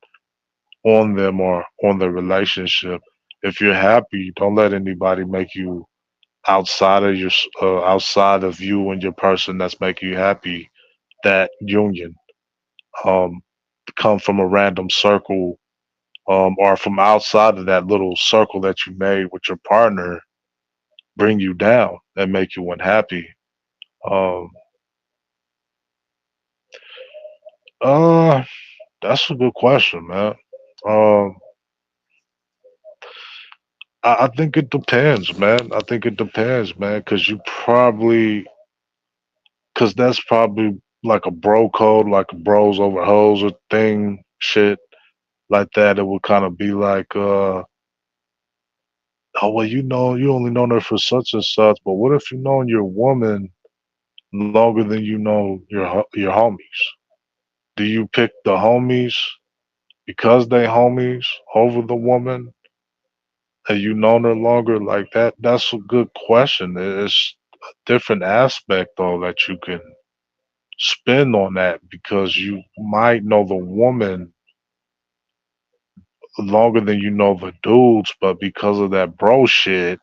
on them or on their relationship. If you're happy, don't let anybody make you outside of you and your person that's making you happy. That union um, come from a random circle or from outside of that little circle that you made with your partner, bring you down and make you unhappy. Um, uh, that's a good question, man. Um, I think it depends, man. I think it depends, man, because because that's probably like a bro code, like a bros over hoes or thing, shit like that. It would kind of be like, oh, well, you only known her for such and such, but what if you known your woman longer than you know your homies? Do you pick the homies because they homies over the woman and you known her longer like that? That's a good question. It's a different aspect though that you can spin on that because you might know the woman longer than you know the dudes, but because of that bro shit,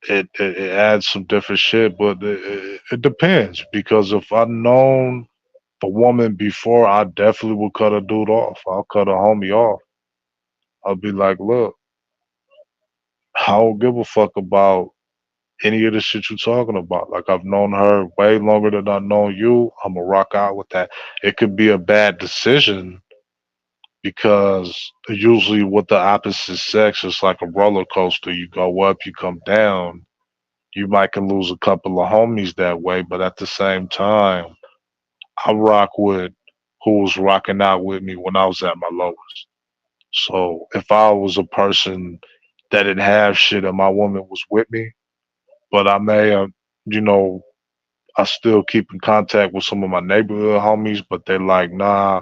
it adds some different shit. But it depends because if I known the woman before, I definitely would cut a dude off. I'll cut a homie off. I'll be like, look, I don't give a fuck about any of the shit you're talking about. Like I've known her way longer than I know you. I'ma rock out with that. It could be a bad decision because usually with the opposite sex, it's like a roller coaster. You go up, you come down. You might can lose a couple of homies that way, but at the same time, I rock with who was rocking out with me when I was at my lowest. So if I was a person that didn't have shit and my woman was with me, but I may have, you know, I still keep in contact with some of my neighborhood homies, but they're like, nah,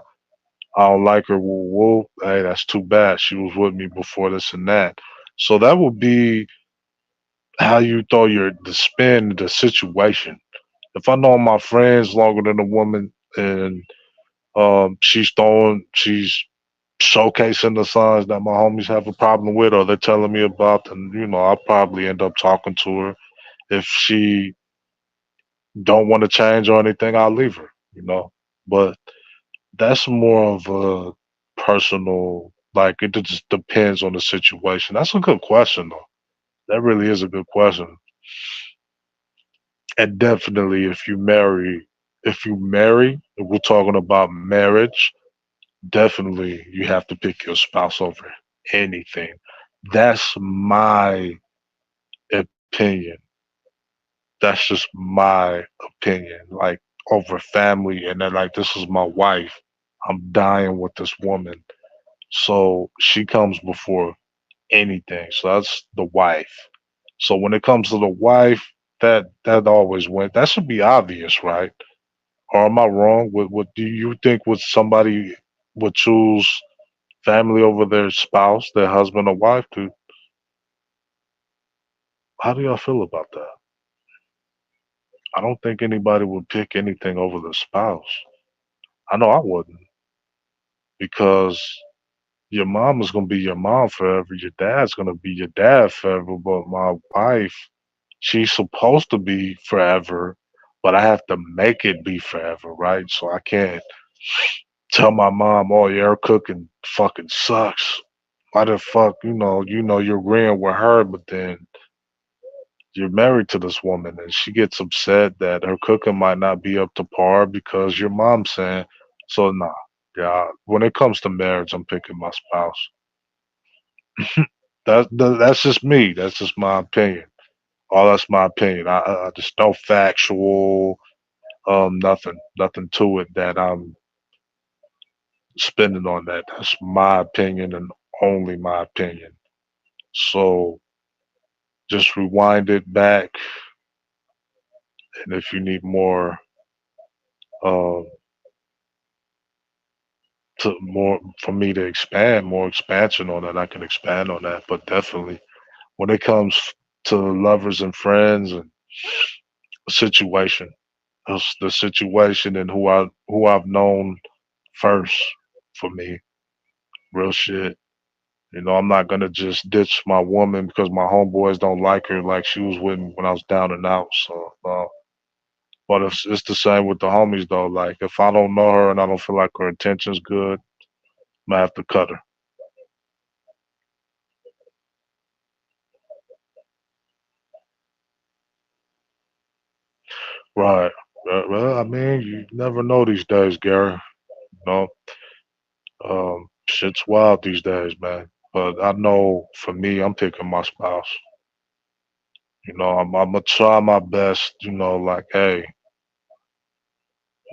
I don't like her. Woo woo. Hey, that's too bad. She was with me before this and that. So that would be how you throw the spin, the situation. If I know my friends longer than a woman and she's showcasing the signs that my homies have a problem with or they're telling me about, then I'll probably end up talking to her. If she don't want to change or anything, I'll leave her. But that's more of a personal, like it just depends on the situation. That's a good question though. That really is a good question. And definitely if we're talking about marriage, definitely you have to pick your spouse over anything. That's my opinion. That's just my opinion. Like over family and then like this is my wife. I'm dying with this woman. So she comes before anything. So that's the wife. So when it comes to the wife, that always went. That should be obvious, right? Or am I wrong? What do you think? Would somebody would choose family over their spouse, their husband or wife? How do y'all feel about that? I don't think anybody would pick anything over their spouse. I know I wouldn't because your mom is gonna be your mom forever. Your dad's gonna be your dad forever. But my wife, she's supposed to be forever, but I have to make it be forever, right? So I can't tell my mom, "Oh, yeah, her cooking fucking sucks." Why the fuck, you're agreeing with her, but then you're married to this woman and she gets upset that her cooking might not be up to par because your mom's saying, so nah. Yeah, when it comes to marriage, I'm picking my spouse. That's just me. That's just my opinion. Oh, that's my opinion. I just no factual, nothing to it that I'm spending on that. That's my opinion and only my opinion. So just rewind it back, and if you need more, uh, to more for me to expand, more expansion on that, I can expand on that. But definitely, when it comes to lovers and friends and situation, it's the situation and who I've known first for me, real shit. You know, I'm not gonna just ditch my woman because my homeboys don't like her like she was with me when I was down and out. So, but it's the same with the homies though. Like if I don't know her and I don't feel like her intention's good, I'm gonna have to cut her. Right. Well, I mean, you never know these days, Gary. You know, shit's wild these days, man. But I know for me, I'm picking my spouse. You know, I'm gonna try my best. You know, like, hey,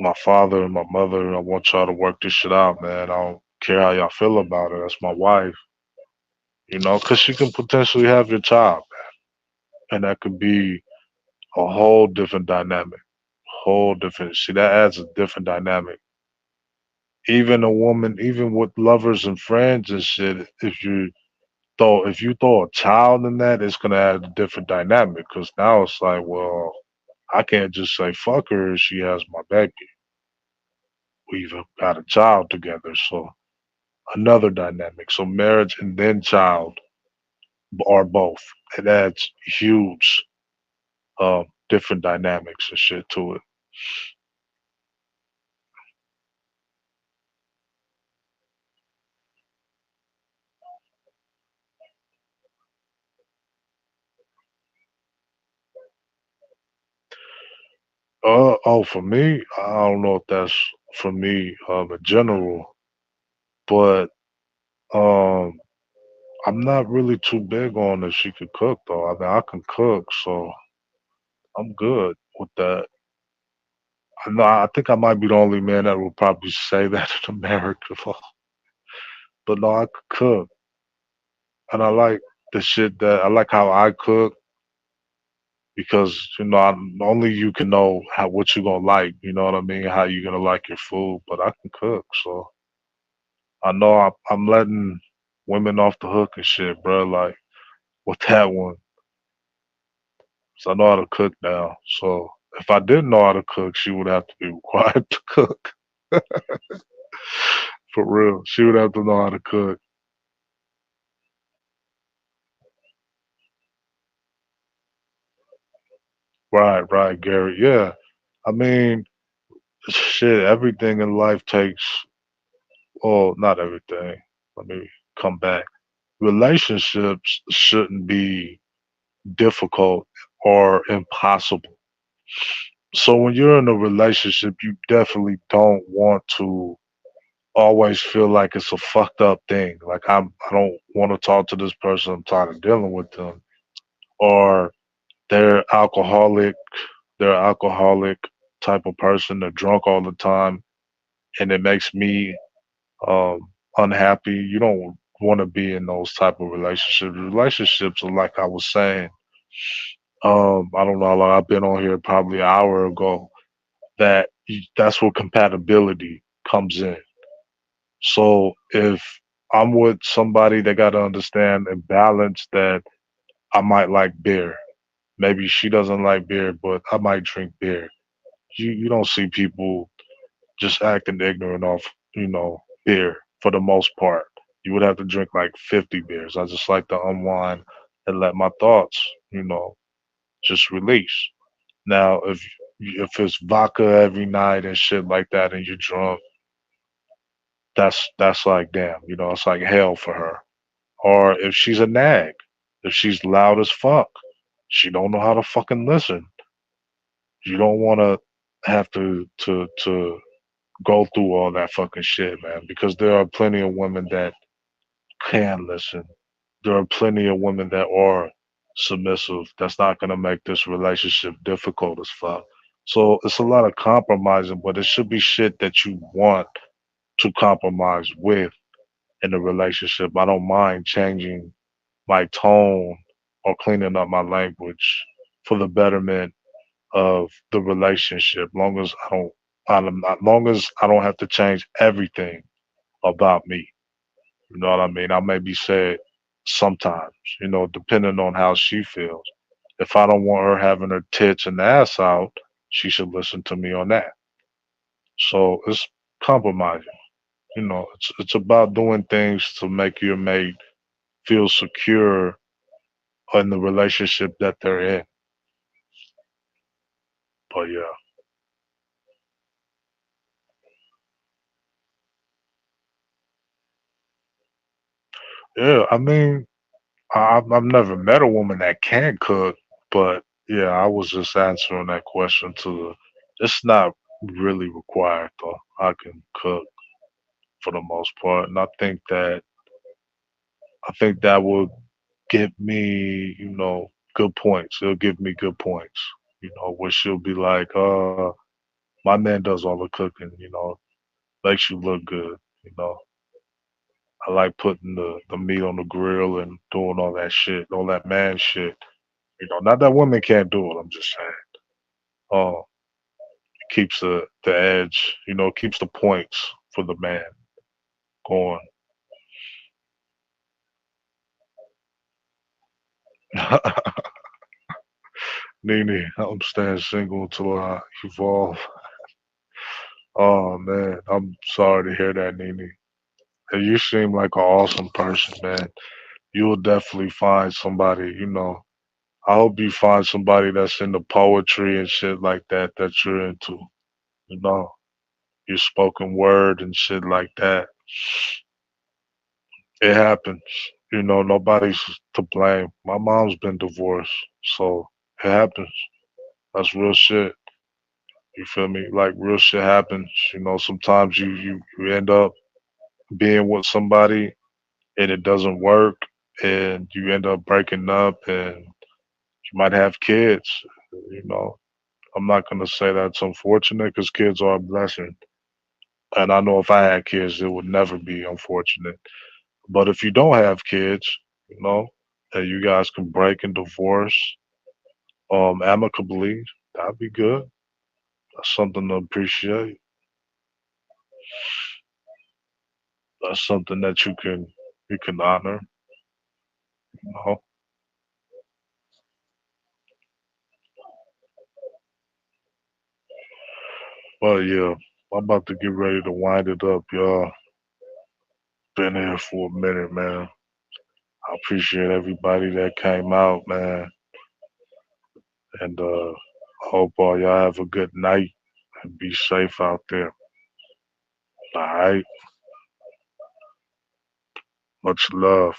my father and my mother, I want y'all to work this shit out, man. I don't care how y'all feel about it. That's my wife. You know, because she can potentially have your child, and that could be a whole different dynamic. Whole different. See, that adds a different dynamic. Even a woman, even with lovers and friends and shit, if you throw a child in that, it's gonna add a different dynamic. Because now it's like, well, I can't just say fuck her if she has my baby. We've got a child together, so another dynamic. So marriage and then child are both. It adds huge, different dynamics and shit to it. Oh, for me, I don't know if that's for me, in general, but um, I'm not really too big on if she could cook though. I mean, I can cook, so I'm good with that. I know. I think I might be the only man that will probably say that in America, but no, I could cook, and I like the shit that I like how I cook because only you can know how what you gonna like. You know what I mean? How you gonna like your food, but I can cook, so I know I'm letting women off the hook and shit, bro. Like with that one, so I know how to cook now. So if I didn't know how to cook, she would have to be required to cook for real. She would have to know how to cook. Right, right, Gary. Yeah, I mean, shit. Everything in life takes. Well, not everything. Let me come back. Relationships shouldn't be difficult or impossible. So when you're in a relationship, you definitely don't want to always feel like it's a fucked up thing. Like I don't want to talk to this person. I'm tired of dealing with them. Or they're alcoholic. They're an alcoholic type of person. They're drunk all the time, and it makes me unhappy. You don't want to be in those type of relationships. Relationships are like I was saying. I don't know how long I've been on here. Probably an hour ago. That's where compatibility comes in. So if I'm with somebody, they got to understand and balance that I might like beer. Maybe she doesn't like beer, but I might drink beer. You don't see people just acting ignorant off, beer for the most part. You would have to drink like 50 beers. I just like to unwind and let my thoughts, just release. Now, if it's vodka every night and shit like that, and you're drunk, that's like damn, it's like hell for her. Or if she's a nag, if she's loud as fuck, she don't know how to fucking listen. You don't want to have to go through all that fucking shit, man, because there are plenty of women that can listen. There are plenty of women that are submissive. That's not going to make this relationship difficult as fuck. So it's a lot of compromising, but it should be shit that you want to compromise with in a relationship. I don't mind changing my tone or cleaning up my language for the betterment of the relationship. Long as I don't have to change everything about me. You know what I mean? I may be sad sometimes, depending on how she feels. If I don't want her having her tits and ass out, she should listen to me on that. So it's compromising. It's about doing things to make your mate feel secure in the relationship that they're in. But yeah, yeah. I mean, I've never met a woman that can cook, but yeah, I was just answering that question to the. It's not really required though. I can cook for the most part, and I think that will give me, good points. It'll give me good points. Where she'll be like, my man does all the cooking. Makes you look good. You know, I like putting the meat on the grill and doing all that shit, all that man shit. Not that women can't do it. I'm just saying. Oh, it keeps the edge. Keeps the points for the man going. Nene, I'm staying single until I evolve. Oh man, I'm sorry to hear that, Nene. And you seem like an awesome person, man. You'll definitely find somebody. I hope you find somebody that's into poetry and shit like that you're into. You know, your spoken word and shit like that. It happens. Nobody's to blame. My mom's been divorced, so it happens. That's real shit. You feel me? Like real shit happens. Sometimes you end up being with somebody and it doesn't work, and you end up breaking up, and you might have kids. You know, I'm not gonna say that's unfortunate because kids are a blessing, and I know if I had kids, it would never be unfortunate. But if you don't have kids, you know, and you guys can break and divorce amicably, that'd be good. That's something to appreciate. That's something that you can honor. You know. But yeah, I'm about to get ready to wind it up, y'all. Been here for a minute, man. I appreciate everybody that came out, man. And I hope all y'all have a good night and be safe out there. All right. Much love.